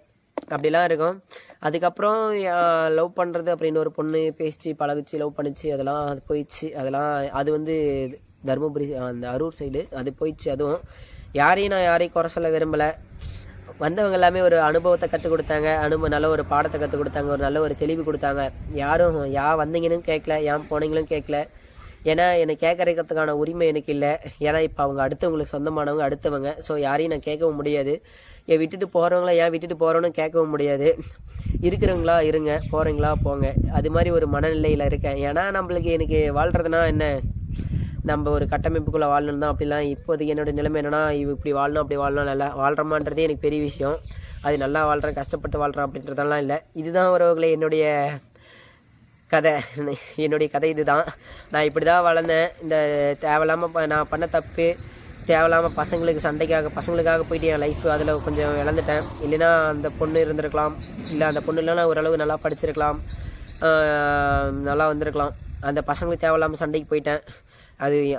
அப்படிலாம் இருக்கும். அதுக்கப்புறம் லவ் பண்ணுறது அப்படின்னு ஒரு பொண்ணு பேசிச்சு, பழகுச்சு, லவ் பண்ணிச்சு, அதெல்லாம் அது போயிடுச்சு. அது வந்து தருமபுரி அந்த அரூர் சைடு அது போயிடுச்சு. அதுவும் யாரையும் குறை சொல்ல விரும்பலை. வந்தவங்க எல்லாமே ஒரு அனுபவத்தை கற்றுக் கொடுத்தாங்க, நல்ல ஒரு பாடத்தை கற்றுக் கொடுத்தாங்க, ஒரு நல்ல ஒரு தெளிவு கொடுத்தாங்க. யாரும் வந்தீங்கன்னு கேட்கல, போனீங்களும் கேட்கல. ஏன்னா என்னை கேட்கறதுக்கான உரிமை எனக்கு இல்லை. ஏன்னா இப்போ அவங்க அடுத்தவங்களுக்கு சொந்தமானவங்க, அடுத்தவங்க. ஸோ யாரையும் நான் கேட்கவும் முடியாது. விட்டுட்டு போகிறவங்களா விட்டுட்டு போகிறோன்னு கேட்கவும் முடியாது. இருக்கிறவங்களா இருங்க, போகிறீங்களா போங்க, அது மாதிரி ஒரு மனநிலையில் இருக்கேன். ஏன்னா எனக்கு வாழ்கிறதுனா என்ன, நம்ம ஒரு கட்டமைப்புக்குள்ளே வாழணும் தான். அப்படிலாம் இப்போதைக்கு என்னோடய நிலைமை என்னென்னா, இப்படி வாழணும் அப்படி வாழணும், நல்லா வாழ்கிறோமான்றதே எனக்கு பெரிய விஷயம். அது நல்லா வாழ்கிறேன், கஷ்டப்பட்டு வாழ்கிறேன் அப்படின்றதெல்லாம் இல்லை. இதுதான் உறவுகளே என்னுடைய கதை. என்னுடைய கதை இது தான். நான் இப்படி தான் வளர்ந்தேன். இந்த தேவையில்லாமல் நான் பண்ண தப்பு, தேவையில்லாமல் பசங்களுக்காக போயிட்டு என் லைஃப் அதில் கொஞ்சம் இழந்துட்டேன். இல்லைன்னா அந்த பொண்ணு இருந்திருக்கலாம், இல்லை அந்த பொண்ணு இல்லைனா ஓரளவு நல்லா படிச்சிருக்கலாம், நல்லா வந்திருக்கலாம். அந்த பசங்களுக்கு தேவையில்லாமல் சண்டைக்கு போயிட்டேன்.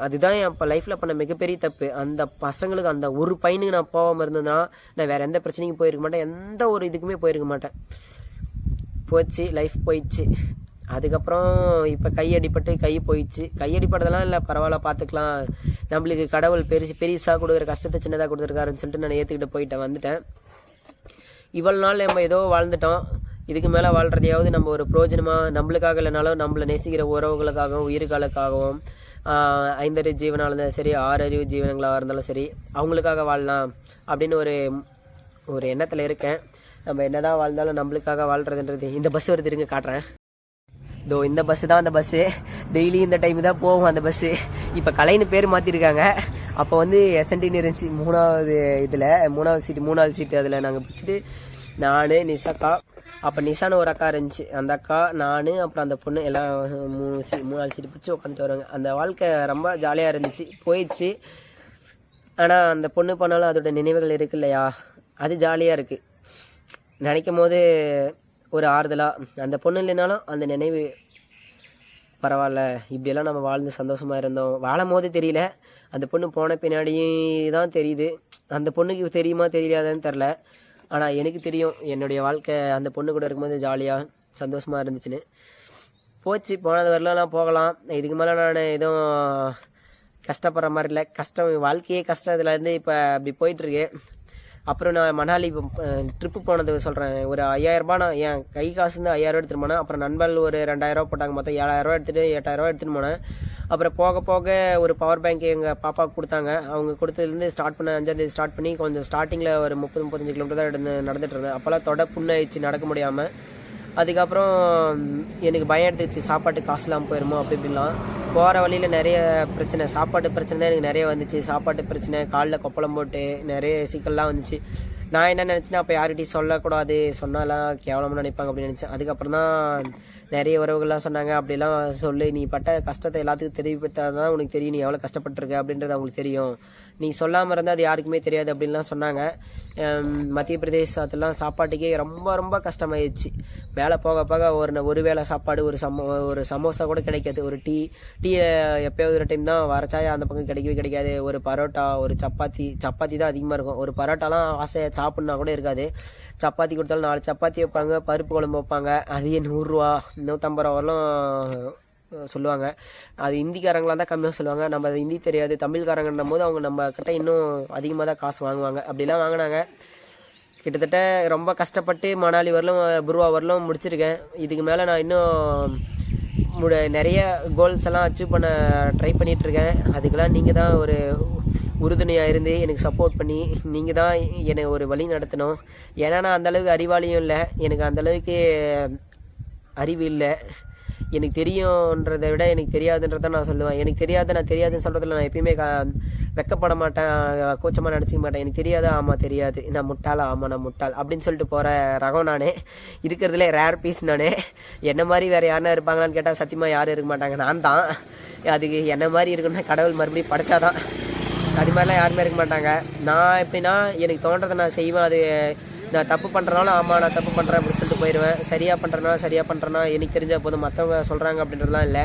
அதுதான் என் இப்போ லைஃப்பில் பண்ண மிகப்பெரிய தப்பு. அந்த பசங்களுக்கு, அந்த ஒரு பையனுக்கு நான் போகாமல் இருந்ததுன்னா நான் வேறு எந்த பிரச்சனைக்கும் போயிருக்க மாட்டேன், எந்த ஒரு இதுக்குமே போயிருக்க மாட்டேன். போச்சு, லைஃப் போயிடுச்சு. அதுக்கப்புறம் இப்போ கை போயிடுச்சு. கையடிப்பட்டதெல்லாம் இல்லை, பரவாயில்ல பார்த்துக்கலாம், நம்மளுக்கு கடவுள் பெருசாக கொடுக்குற கஷ்டத்தை சின்னதாக கொடுத்துருக்காருன்னு சொல்லிட்டு நான் ஏற்றுக்கிட்டு வந்துட்டேன். இவ்வளோ நாள் நம்ம ஏதோ வாழ்ந்துட்டோம். இதுக்கு மேலே வாழ்கிறதையாவது நம்ம ஒரு பிரயோஜனமாக, நம்மளுக்காக இல்லைனாலும் நம்மளை நேசிக்கிற உறவுகளுக்காகவும் உயிருக்காலுக்காகவும், ஐந்தறிவு ஜீவனாக இருந்தாலும் சரி, 6 அறிவு ஜீவனங்களாக இருந்தாலும் சரி, அவங்களுக்காக வாழலாம் அப்படின்னு ஒரு எண்ணத்தில் இருக்கேன். நம்ம என்ன தான் வாழ்ந்தாலும் நம்மளுக்காக வாழ்கிறதுன்றது. இந்த பஸ் வருது, இருங்க காட்டுறேன். இந்த பஸ்ஸு தான் அந்த பஸ்ஸு. டெய்லி இந்த டைம் தான் போகும் அந்த பஸ்ஸு. இப்போ கலைன்னு பேர் மாற்றிருக்காங்க. அப்போ எஸ்என்டின்னு இருந்துச்சு, 3வது சீட்டு அதில் நாங்கள் பிடிச்சிட்டு நான், நிஷாக்கா, அப்போ நிஷான்னு ஒரு அக்கா இருந்துச்சு, அந்த அக்கா, நான், அப்புறம் அந்த பொண்ணு எல்லாம் 3 சீட்டு பிடிச்சி உட்காந்துட்டு வருவாங்க. அந்த வாழ்க்கை ரொம்ப ஜாலியாக இருந்துச்சு, போயிடுச்சு. ஆனால் அந்த பொண்ணு போனாலும் அதோட நினைவுகள் இருக்கு இல்லையா, அது ஜாலியாக இருக்குது. நினைக்கும் போது ஒரு ஆறுதலாக, அந்த பொண்ணு இல்லைனாலும் அந்த நினைவு பரவாயில்ல, இப்படியெல்லாம் நம்ம வாழ்ந்து சந்தோஷமாக இருந்தோம். வாழும் போது தெரியல, அந்த பொண்ணு போன பின்னாடி தான் தெரியுது. அந்த பொண்ணுக்கு தெரியுமா தெரியாதான்னு தெரில, ஆனால் எனக்கு தெரியும் என்னுடைய வாழ்க்கை அந்த பொண்ணு கூட இருக்கும்போது ஜாலியாக சந்தோஷமாக இருந்துச்சுன்னு. போச்சு, போனது வரலாம், போகலாம். இதுக்கு மேலே நான் எதுவும் கஷ்டப்படுற மாதிரி இல்லை. வாழ்க்கையே கஷ்டம். இதுலேருந்து இப்போ அப்படி போயிட்டுருக்கு. அப்புறம் நான் மணாலி ட்ரிப்பு போனது சொல்கிறேன். ஒரு 5000 ரூபா, நான் என் கை காசு வந்து 5000 ரூபா எடுத்துகிட்டு போனேன். அப்புறம் நண்பர்கள் ஒரு 2000 ரூபா போட்டாங்க, மொத்தம் 7000 ரூபா எடுத்துகிட்டு 8000 ரூபா எடுத்துகிட்டு போனேன். அப்புறம் போக போக ஒரு பவர் பேங்க் எங்கள் பாப்பாவுக்கு கொடுத்தாங்க. அவங்க கொடுத்ததுலேருந்து ஸ்டார்ட் பண்ண 5ஆந்தேதி ஸ்டார்ட் பண்ணி கொஞ்சம் ஸ்டார்டிங்கில் ஒரு 30-35 கிலோமீட்டர் தான் நடந்துட்டு இருந்தேன். அப்போல்லாம் தொட புண்ணாயிடுச்சு, நடக்க முடியாமல். அதுக்கப்புறம் எனக்கு பயம் எடுத்துச்சு, சாப்பாட்டு காசுலாம் போயிடுமோ அப்படி இப்படிலாம். போகிற வழியில் நிறைய பிரச்சனை, சாப்பாட்டு பிரச்சனை தான் எனக்கு நிறைய வந்துச்சு. சாப்பாட்டு பிரச்சனை, காலில் கொப்பளம் போட்டு நிறைய சிக்கல்லாம் வந்துச்சு. நான் என்ன நினச்சேன்னா, அப்போ யார்கிட்டையும் சொல்லக்கூடாது, சொன்னாலாம் கேவலமாக நினைப்பாங்க அப்படின்னு நினச்சேன். அதுக்கப்புறம் தான் நிறைய உறவுகள்லாம் சொன்னாங்க, அப்படிலாம் சொல்லு, நீ பட்ட கஷ்டத்தை எல்லாத்துக்கும் தெரிவித்தால் தான் உனக்கு தெரியும் நீ எவ்வளோ கஷ்டப்பட்டுருக்க அப்படின்றது அவங்களுக்கு தெரியும், நீ சொல்லாமல் இருந்தால் அது யாருக்குமே தெரியாது அப்படின்லாம் சொன்னாங்க. மத்திய பிரதேசத்துலாம் சாப்பாட்டுக்கே ரொம்ப ரொம்ப கஷ்டமாயிடுச்சு. மேலே போக போக ஒரு வேளை சாப்பாடு, ஒரு சமோசா கூட கிடைக்காது. ஒரு டீ எப்போயாவது ஒரு டைம் தான் வரச்சாயா அந்த பக்கம் கிடைக்கவே கிடைக்காது. ஒரு பரோட்டா, ஒரு சப்பாத்தி தான் அதிகமாக இருக்கும். ஒரு பரோட்டாலாம் ஆசையாக சாப்பிட்னா கூட இருக்காது. சப்பாத்தி கொடுத்தாலும் 4 சப்பாத்தி வைப்பாங்க, பருப்பு குழம்பு வைப்பாங்க, அதையே 100 ரூபா 150 ரூபா வரலாம் சொல்லுவாங்க. அது ஹிந்திக்காரங்களாக தான் கம்மியாக சொல்லுவாங்க. நம்ம அது ஹிந்தி தெரியாது, தமிழ்காரங்கன்னும் போது அவங்க நம்ம கிட்ட இன்னும் அதிகமாக தான் காசு வாங்குவாங்க. அப்படிலாம் வாங்கினாங்க. கிட்டத்தட்ட ரொம்ப கஷ்டப்பட்டு மணாலி வரலும் புருவா வரலும் முடிச்சிருக்கேன். இதுக்கு மேலே நான் இன்னும் நிறைய கோல்ஸ் எல்லாம் அச்சீவ் பண்ண ட்ரை பண்ணிகிட்ருக்கேன். அதுக்கெல்லாம் நீங்கள் தான் ஒரு உறுதுணையாக இருந்து எனக்கு சப்போர்ட் பண்ணி நீங்கள் தான் என்னை ஒரு வழி நடத்தணும். ஏன்னா நான் அந்தளவுக்கு அறிவாளியும் இல்லை, எனக்கு அந்தளவுக்கு அறிவு இல்லை. எனக்கு தெரியுன்றதை விட எனக்கு தெரியாதுன்றதை நான் சொல்லுவேன். எனக்கு நான் தெரியாதுன்னு சொல்கிறதுல நான் எப்பயுமே வெக்கப்பட மாட்டேன், கூச்சமாக நினச்சிக்க மாட்டேன். எனக்கு தெரியாது, ஆமாம் தெரியாது, நான் முட்டாளா, ஆமாம் நான் முட்டாள் அப்படின்னு சொல்லிட்டு போகிற ரகம் நான். இருக்கிறதுல ரேர் பீஸ் நான். என்ன மாதிரி வேறு யாருன்னா இருப்பாங்களான்னு கேட்டால் சத்தியமாக யாரும் இருக்க மாட்டாங்க, நான் தான். அதுக்கு என்ன மாதிரி இருக்குன்னா கடவுள் மறுபடியும் படைச்சாதான். அது மாதிரிலாம் யாருமே இருக்க மாட்டாங்க. நான் எப்படின்னா எனக்கு தோன்றதை நான் செய்வேன். அது நான் தப்பு பண்ணுறனால ஆமாம் நான் தப்பு பண்ணுறேன் அப்படின்னு சொல்லிட்டு போயிடுவேன். சரியாக பண்ணுறேன்னா எனக்கு தெரிஞ்சால் போதும், மற்றவங்க சொல்கிறாங்க அப்படின்றதுலாம் இல்லை.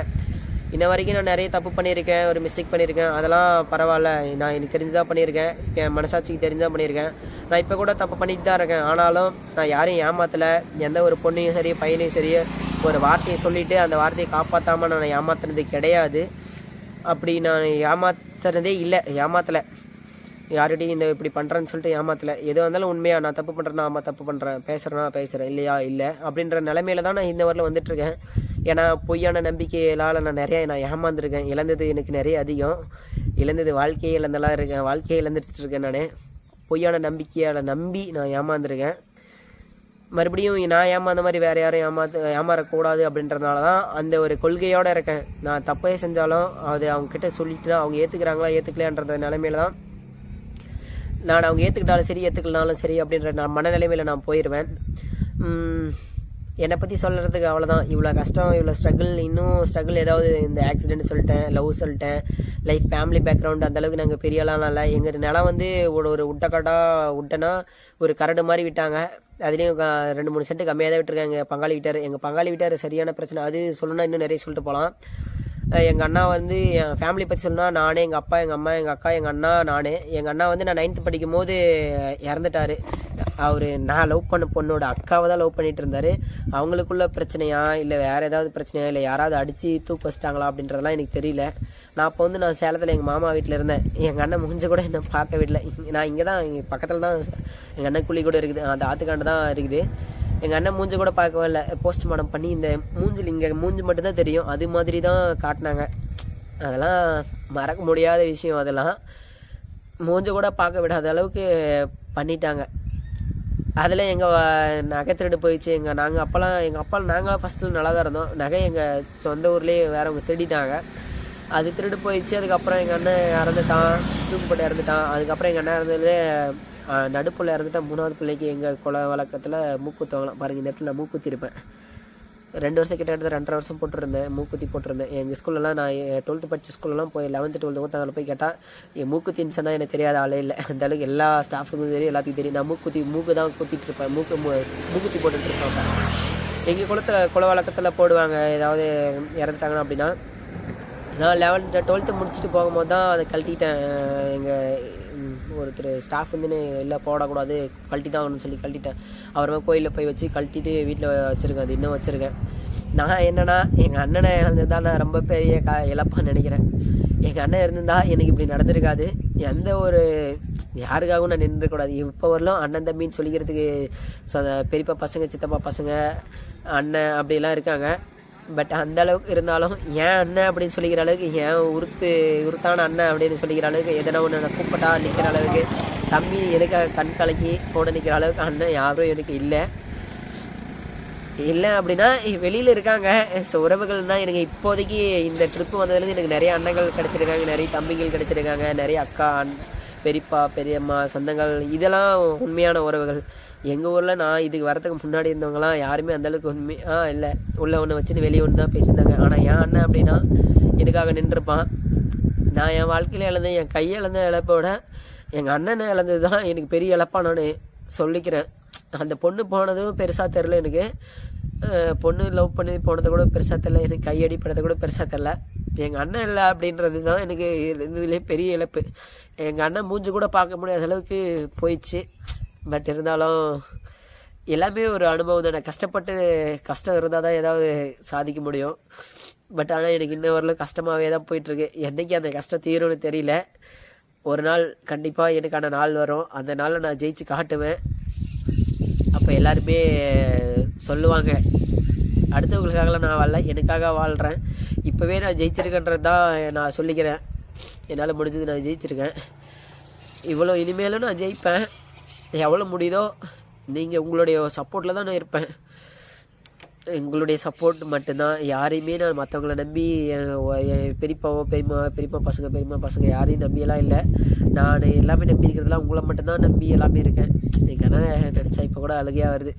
இன்ன வரைக்கும் நான் நிறைய தப்பு பண்ணியிருக்கேன், ஒரு மிஸ்டேக் பண்ணியிருக்கேன், அதெல்லாம் பரவாயில்ல. நான் எனக்கு தெரிஞ்சுதான் பண்ணியிருக்கேன், என் மனசாட்சிக்கு தெரிஞ்சுதான் பண்ணியிருக்கேன். நான் இப்போ கூட தப்பு பண்ணிட்டு தான் இருக்கேன். ஆனாலும் நான் யாரையும் ஏமாற்றலை. எந்த ஒரு பொண்ணையும் சரி பையனையும் சரி ஒரு வார்த்தையை சொல்லிவிட்டு அந்த வார்த்தையை காப்பாற்றாமல் நான் ஏமாத்துனது கிடையாது. அப்படி நான் ஏமாத்துறதே இல்லை, ஏமாத்தலை. யார்கிட்டையும் இந்த இப்படி பண்ணுறேன்னு சொல்லிட்டு ஏமாத்தலை. எதுவாக இருந்தாலும் உண்மையாக நான் தப்பு பண்ணுறேன்னா ஆமாம் தப்பு பண்ணுறேன், பேசுகிறேன் இல்லையா இல்லை அப்படின்ற நிலைமையில தான் நான் இந்த வரல வந்துட்டுருக்கேன். ஏன்னா பொய்யான நம்பிக்கையிலால் நான் ஏமாந்துருக்கேன். இழந்தது எனக்கு நிறைய அதிகம். வாழ்க்கையை இழந்தெல்லாம் இருக்கேன், வாழ்க்கையை இழந்துட்டுருக்கேன். நான் பொய்யான நம்பிக்கையால் நம்பி நான் ஏமாந்துருக்கேன். மறுபடியும் நான் ஏமாந்த மாதிரி வேறு யாரும் ஏமாறக்கூடாது அப்படின்றதுனால தான் அந்த ஒரு கொள்கையோடு இருக்கேன். நான் தப்பே செஞ்சாலும் அது அவங்கக்கிட்ட சொல்லிட்டு தான் அவங்க ஏற்றுக்கிறாங்களா ஏற்றுக்கலையான்ற நிலைமையில தான் நான் அவங்க ஏற்றுக்கிட்டாலும் சரி ஏற்றுக்கலனாலும் சரி அப்படின்ற மனநிலைமையில் நான் போயிடுவேன். என்னை பற்றி சொல்கிறதுக்கு அவ்வளோதான். இவ்வளோ கஷ்டம், இவ்வளோ ஸ்ட்ரகிள், இன்னும் ஸ்ட்ரகிள் ஏதாவது இந்த ஆக்சிடென்ட் சொல்லிட்டேன், லவ் சொல்லிட்டேன், லைஃப் ஃபேமிலி பேக்ரவுண்டு அந்தளவுக்கு நாங்கள் பெரியலாம் இல்லை. எங்கள் நிலம் வந்து ஒரு விட்டனா ஒரு கரடு மாதிரி விட்டாங்க. அதுலேயும் 2-3 சென்ட் கம்மியாக தான் விட்டுருக்காங்க எங்கள் பங்காளி வீட்டார் சரியான பிரச்சனை. அது சொல்லணும்னா இன்னும் நிறைய சொல்லிட்டு போகலாம். எங்கள் அண்ணா வந்து என் ஃபேமிலி பற்றி சொல்லணும்னா நானே, எங்கள் அப்பா, எங்கள் அம்மா, எங்கள் அக்கா, எங்கள் அண்ணா, நான். எங்கள் அண்ணா வந்து நான் 9th படிக்கும் போது இறந்துட்டார். அவர் நான் லவ் பண்ண பொண்ணோட அக்காவை தான் லவ் பண்ணிகிட்டு இருந்தார். அவங்களுக்குள்ள பிரச்சனையா இல்லை வேறு ஏதாவது பிரச்சனையா இல்லை யாராவது அடித்து தூக்கு வச்சிட்டாங்களா அப்படின்றதெல்லாம் எனக்கு தெரியல. நான் அப்போ வந்து நான் சேலத்தில் எங்கள் மாமா வீட்டில் இருந்தேன். எங்கள் அண்ணன் முடிஞ்ச கூட என்ன பார்க்க விடல. நான் இங்கே தான் இங்கே பக்கத்தில் தான் எங்கள் அண்ணன் குழி கூட இருக்குது, அந்த ஆற்றுக்காண்டு தான் இருக்குது. எங்கள் அண்ணன் மூஞ்சி கூட பார்க்கவே இல்லை. போஸ்ட்மார்ட்டம் பண்ணி இந்த மூஞ்சில் இங்கே மூஞ்சி மட்டும்தான் தெரியும், அது மாதிரி தான் காட்டினாங்க. அதெல்லாம் மறக்க முடியாத விஷயம். அதெல்லாம் மூஞ்சி கூட பார்க்க விடாத அளவுக்கு பண்ணிட்டாங்க. அதில் எங்கள் நகை திருடு போயிடுச்சு. எங்கள் அப்பா நாங்கள் ஃபஸ்ட்டில் நல்லா தான் இருந்தோம். நகை எங்கள் சொந்த ஊர்லேயே வேறவங்க திருடிட்டாங்க. அது திருடு போயிடுச்சு. அதுக்கப்புறம் எங்கள் அண்ணன் இறந்துட்டான், தூக்குப்பட்டு இறந்துட்டான். அதுக்கப்புறம் எங்கள் அண்ணன் இறந்ததுலே நடுப்புள்ள இறந்துட்டான். 3வது பிள்ளைக்கு எங்கள் குல வழக்கத்தில் மூக்குத்தவங்களாம் பாருங்கள். இந்த இடத்துல நான் மூக்குத்தி இருப்பேன். 2 வருஷம் கிட்டத்தட்ட 2.5 வருஷம் போட்டிருந்தேன், மூக்குத்தி போட்டிருந்தேன். எங்கள் ஸ்கூல்லலாம் நான் 12th படித்த ஸ்கூல்லலாம் போய் 11th 12th ஊத்தாங்கில் போய் கேட்டால் என் மூக்குத்தின்னு சொன்னால் எனக்கு தெரியாத ஆளே இல்லை. அந்தளவுக்கு எல்லா ஸ்டாஃபுக்கும் தெரியும், எல்லாத்துக்கும் தெரியும். நான் மூக்கு தான் குத்திட்டு இருப்பேன், மூக்குத்தி போட்டுட்டு இருப்பேன். எங்கள் குல வழக்கத்தில் போடுவாங்க ஏதாவது இறந்துட்டாங்கன்னா அப்படின்னா. நான் 11th 12th முடிச்சுட்டு போகும்போது தான் அதை கழட்டிட்டேன். எங்கள் ஒருத்தர் ஸ்டாஃப் வந்துன்னு இல்லை போடக்கூடாது, கழட்டி தான் ஆகணும்னு சொல்லி கழட்டிட்டேன். அப்புறமா கோயிலில் போய் வச்சு கழட்டிட்டு வீட்டில் வச்சுருக்கேன். அது இன்னும் வச்சுருக்கேன். நான் என்னென்னா எங்கள் அண்ணனை இழந்ததுதான் நான் ரொம்ப பெரிய இழப்பாக நினைக்கிறேன். எங்கள் அண்ணன் இருந்திருந்தால் எனக்கு இப்படி நடந்திருக்காது. எந்த ஒரு யாருக்காகவும் நான் நின்றுக்கூடாது. இப்போ வரலாம் அண்ணன் தம்பின்னு சொல்லிக்கிறதுக்கு பெரியப்பா பசங்க, சித்தப்பா பசங்க, அண்ணன் அப்படிலாம் இருக்காங்க. பட் அந்தளவுக்கு இருந்தாலும் என் அண்ணன் அப்படின்னு சொல்லிக்கிற அளவுக்கு, என் உருத்தான அண்ணன் அப்படின்னு சொல்லிக்கிற அளவுக்கு, எதனா ஒன்று நான் கூப்பிட்டா நிற்கிற அளவுக்கு, தம்பி எனக்கு கண் கலக்கி கூட நிற்கிற அளவுக்கு அண்ணன் யாரும் எனக்கு இல்லை அப்படின்னா வெளியில் இருக்காங்க. ஸோ உறவுகள் தான் எனக்கு இப்போதைக்கு இந்த ட்ரிப்பு வந்ததுலேருந்து எனக்கு நிறைய அண்ணங்கள் கிடச்சிருக்காங்க, நிறைய தம்பிகள் கிடச்சிருக்காங்க, நிறைய அக்கா, பெரியப்பா, பெரியம்மா, சொந்தங்கள். இதெல்லாம் உண்மையான உறவுகள். எங்கள் ஊரில் நான் இதுக்கு வரதுக்கு முன்னாடி இருந்தவங்களாம் யாருமே அந்தளவுக்கு இல்லை, உள்ளே ஒன்று வச்சுன்னு வெளியே ஒன்று தான் பேசியிருந்தாங்க. ஆனால் என் அண்ணன் அப்படின்னா எனக்காக நின்றுருப்பான். நான் என் வாழ்க்கையில் இழந்தேன், என் கையை இழந்த இழப்போட எங்கள் அண்ணனை இழந்தது தான் எனக்கு பெரிய இழப்பாக நான் சொல்லிக்கிறேன். அந்த பொண்ணு போனதும் பெருசாக தெரில எனக்கு. பொண்ணு லவ் பண்ணி போனது கூட பெருசாக தெரில, எனக்கு கையடி படுறது கூட பெருசாக தெரில. எங்கள் அண்ணன் இல்லை அப்படின்றது தான் எனக்கு இதுலேயே பெரிய இழப்பு. எங்கள் அண்ணன் மூஞ்சி கூட பார்க்க முடியாத அளவுக்கு போயிடுச்சு. பட் இருந்தாலும் எல்லாமே ஒரு அனுபவம் தானே. கஷ்டம் இருந்தால் தான் ஏதாவது சாதிக்க முடியும். பட் ஆனால் எனக்கு இன்ன வரலும் கஷ்டமாகவே தான் போயிட்டுருக்கு. என்றைக்கு அந்த கஷ்டம் தீரும்னு தெரியல. ஒரு நாள் கண்டிப்பாக எனக்கான நாள் வரும். அந்த நாளில் நான் ஜெயிச்சு காட்டுவேன். அப்போ எல்லாருமே சொல்லுவாங்க, அடுத்தவங்களுக்காகலாம் நான் வாழல, எனக்காக வாழ்கிறேன். இப்போவே நான் ஜெயிச்சிருக்கேன்றது தான் நான் சொல்லிக்கிறேன். என்னால் முடிஞ்சது நான் ஜெயிச்சிருக்கேன். இவ்வளோ இனிமேலும் நான் ஜெயிப்பேன். எவ்வளோ முடியுதோ நீங்கள் உங்களுடைய சப்போர்ட்டில் தான் நான் இருப்பேன். எங்களுடைய சப்போர்ட் மட்டும்தான். யாரையுமே நான் மற்றவங்கள நம்பி என் பெரியப்பா பசங்க யாரையும் நம்பியெல்லாம் இல்லை. நான் எல்லாமே நம்பி இருக்கிறதுலாம் உங்களை மட்டும்தான் நம்பி எல்லாமே இருக்கேன். எங்கள் அண்ணன் நினச்சா இப்போ கூட அழுகையாக வருது.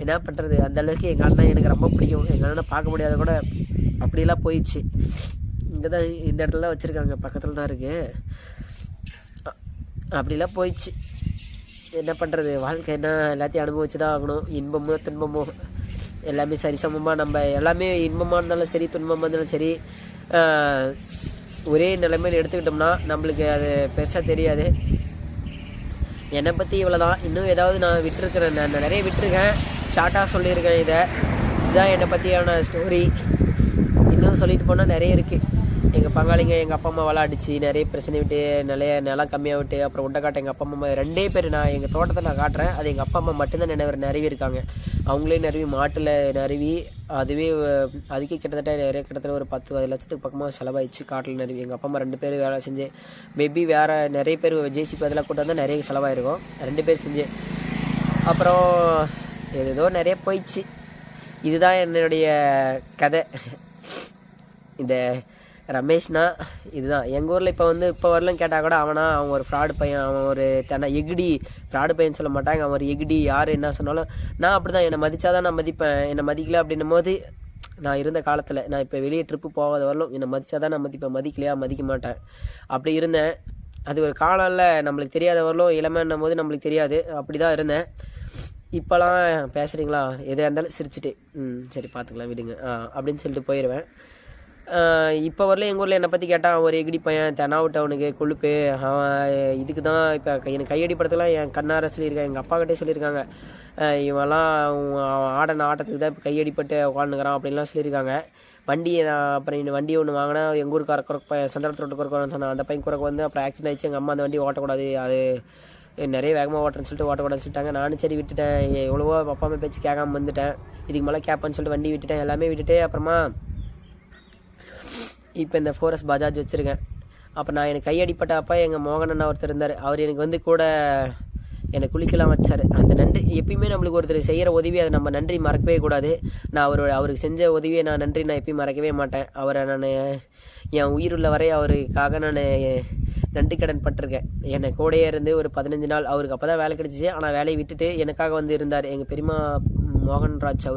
என்ன பண்ணுறது, அந்தளவுக்கு எங்கள் அண்ணன் எனக்கு ரொம்ப பிடிக்கும். எங்கள் அண்ணனை பார்க்க முடியாத கூட அப்படிலாம் போயிடுச்சு. இங்கே தான் இந்த இடத்துல தான் வச்சுருக்காங்க, பக்கத்தில் தான் இருக்குது. அப்படிலாம் போயிடுச்சு. என்ன பண்ணுறது, வாழ்க்கை என்ன, எல்லாத்தையும் அனுபவிச்சு தான் ஆகணும். இன்பமோ துன்பமோ எல்லாமே சரிசமமாக, நம்ம எல்லாமே இன்பமாக இருந்தாலும் சரி துன்பமாக இருந்தாலும் சரி ஒரே நிலைமையில் எடுத்துக்கிட்டோம்னா நம்மளுக்கு அது பெருசாக தெரியாது. என்னை பற்றி இவ்வளோ தான். இன்னும் ஏதாவது நான் விட்டுருக்கிறேன், நான் நிறைய விட்டுருக்கேன், ஷார்ட்டாக சொல்லியிருக்கேன். இதுதான் என்னை பற்றியான ஸ்டோரி. இன்னும் சொல்லிட்டு போனால் நிறைய இருக்குது. எங்கள் பங்காளிங்க எங்கள் அப்பா அம்மாவெல்லாம் அடித்து நிறைய பிரச்சனை விட்டு, நிறைய நிலம் கம்மியாக விட்டு, அப்புறம் உண்டை காட்ட எங்கள் அப்பா அம்மா 2 பேர். நான் எங்கள் தோட்டத்தை நான் காட்டுறேன், அது எங்கள் அப்பா அம்மா மட்டும்தான் நிறவி இருக்காங்க. அவங்களே நிறவி மாட்டில் நிறவி, அதுக்கே கிட்டத்தட்ட ஒரு 10 லட்சத்துக்கு பக்கமாக செலவாயிடுச்சு. காட்டில் நிறவி எங்கள் அப்பா அம்மா 2 பேர் வேலை செஞ்சு, மேபி வேறு நிறைய பேர் ஜேசிபி அதெல்லாம் கூட்டு வந்தால் நிறைய செலவாயிருக்கும். 2 பேர் செஞ்சு. அப்புறம் ஏதோ நிறைய போயிடுச்சு. இதுதான் என்னுடைய கதை. இந்த ரமேஷ்னா இதுதான் எங்கள் ஊரில். இப்போ வரலாம் கேட்டால் கூட அவன் ஒரு ஃப்ராடு பையன், அவன் ஒரு எகிடி. ஃப்ராடு பையன் சொல்ல மாட்டாங்க, அவன் ஒரு எகிடி. யார் என்ன சொன்னாலும் நான் அப்படி தான், என்னை மதித்தாதான் நான் மதிப்பேன். என்னை மதிக்கல அப்படின்னும் போது நான் இருந்த காலத்தில், நான் இப்போ வெளியே ட்ரிப்பு போகாத வரலும் என்னை மதித்தாதான் நான் மதிப்பேன், மதிக்கலையா மதிக்க மாட்டேன். அப்படி இருந்தேன். அது ஒரு காலம்ல, நம்மளுக்கு தெரியாத வரலும் இளமைன்னும் போது நம்மளுக்கு தெரியாது. அப்படி தான் இருந்தேன். இப்போலாம் பேசுகிறீங்களா எதாக இருந்தாலும் சிரிச்சுட்டு சரி பார்த்துக்கலாம் விடுங்க அப்படின்னு சொல்லிட்டு போயிடுவேன். இப்போ வரல எங்கள் ஊரில் என்னை பற்றி கேட்டால் அவன் ஒரு எகிடி பையன், தெனாவிட்டு அவனுக்கு கொழுப்பு, அவன் இதுக்கு தான். இப்போ எனக்கு கையடி படத்துலாம் என் கண்ணார சொல்லியிருக்காங்க, எங்கள் அப்பாக்கிட்டே சொல்லியிருக்காங்க. இவெல்லாம் அவன் ஆடின ஆட்டத்துக்கு தான் இப்போ கையடிப்பட்டு உட்காந்துக்கிறான் அப்படின்லாம் சொல்லியிருக்காங்க. வண்டியை நான் அப்புறம் வண்டி ஒன்று வாங்கினா எங்கள் ஊருக்கார குறக்கு பையன் சந்திரத்து ரோட்டு குறக்குறான்னு சொன்னான். அந்த பையன் குறக்கு அப்புறம் ஆக்சிடென்ட் ஆயிடுச்சு. எங்கள் அம்மா அந்த வண்டி ஓட்டக்கூடாது, அது நிறைய வேகமாக ஓட்டுறேன்னு சொல்லிட்டு ஓட்டக்கூடாதுன்னு சொல்லிட்டாங்க. நானும் சரி விட்டுட்டேன். எவ்வளவோ அப்பா அம்மா பேச்சு கேட்காம வந்துட்டேன். இதுக்கு மேலே கேட்பேன்னு சொல்லிட்டு வண்டி விட்டுட்டேன், எல்லாமே விட்டுட்டு அப்புறமா இப்போ இந்த 4S பஜாஜ் வச்சுருக்கேன். அப்போ நான் எனக்கு கையடிப்பட்ட அப்பா எங்கள் மோகனன் ஒருத்தர் இருந்தார். அவர் எனக்கு கூட என்னை குளிக்கலாம் வச்சார். அந்த நன்றி எப்பயுமே நம்மளுக்கு ஒருத்தர் செய்கிற உதவி, அதை நம்ம நன்றி மறக்கவே கூடாது. நான் அவருக்கு செஞ்ச உதவியை நான் நன்றி நான் எப்பயும் மறக்கவே மாட்டேன். அவரை நான் என் உயிருள்ள வரை அவருக்காக நான் நன்றி கடன் பட்டிருக்கேன். என்னை கூடையே இருந்து ஒரு 15 நாள் அவருக்கு அப்போ தான் வேலை கிடச்சிச்சு. ஆனால் வேலையை விட்டுட்டு எனக்காக இருந்தார். எங்கள் பெரியம்மா மோகன்ராஜ்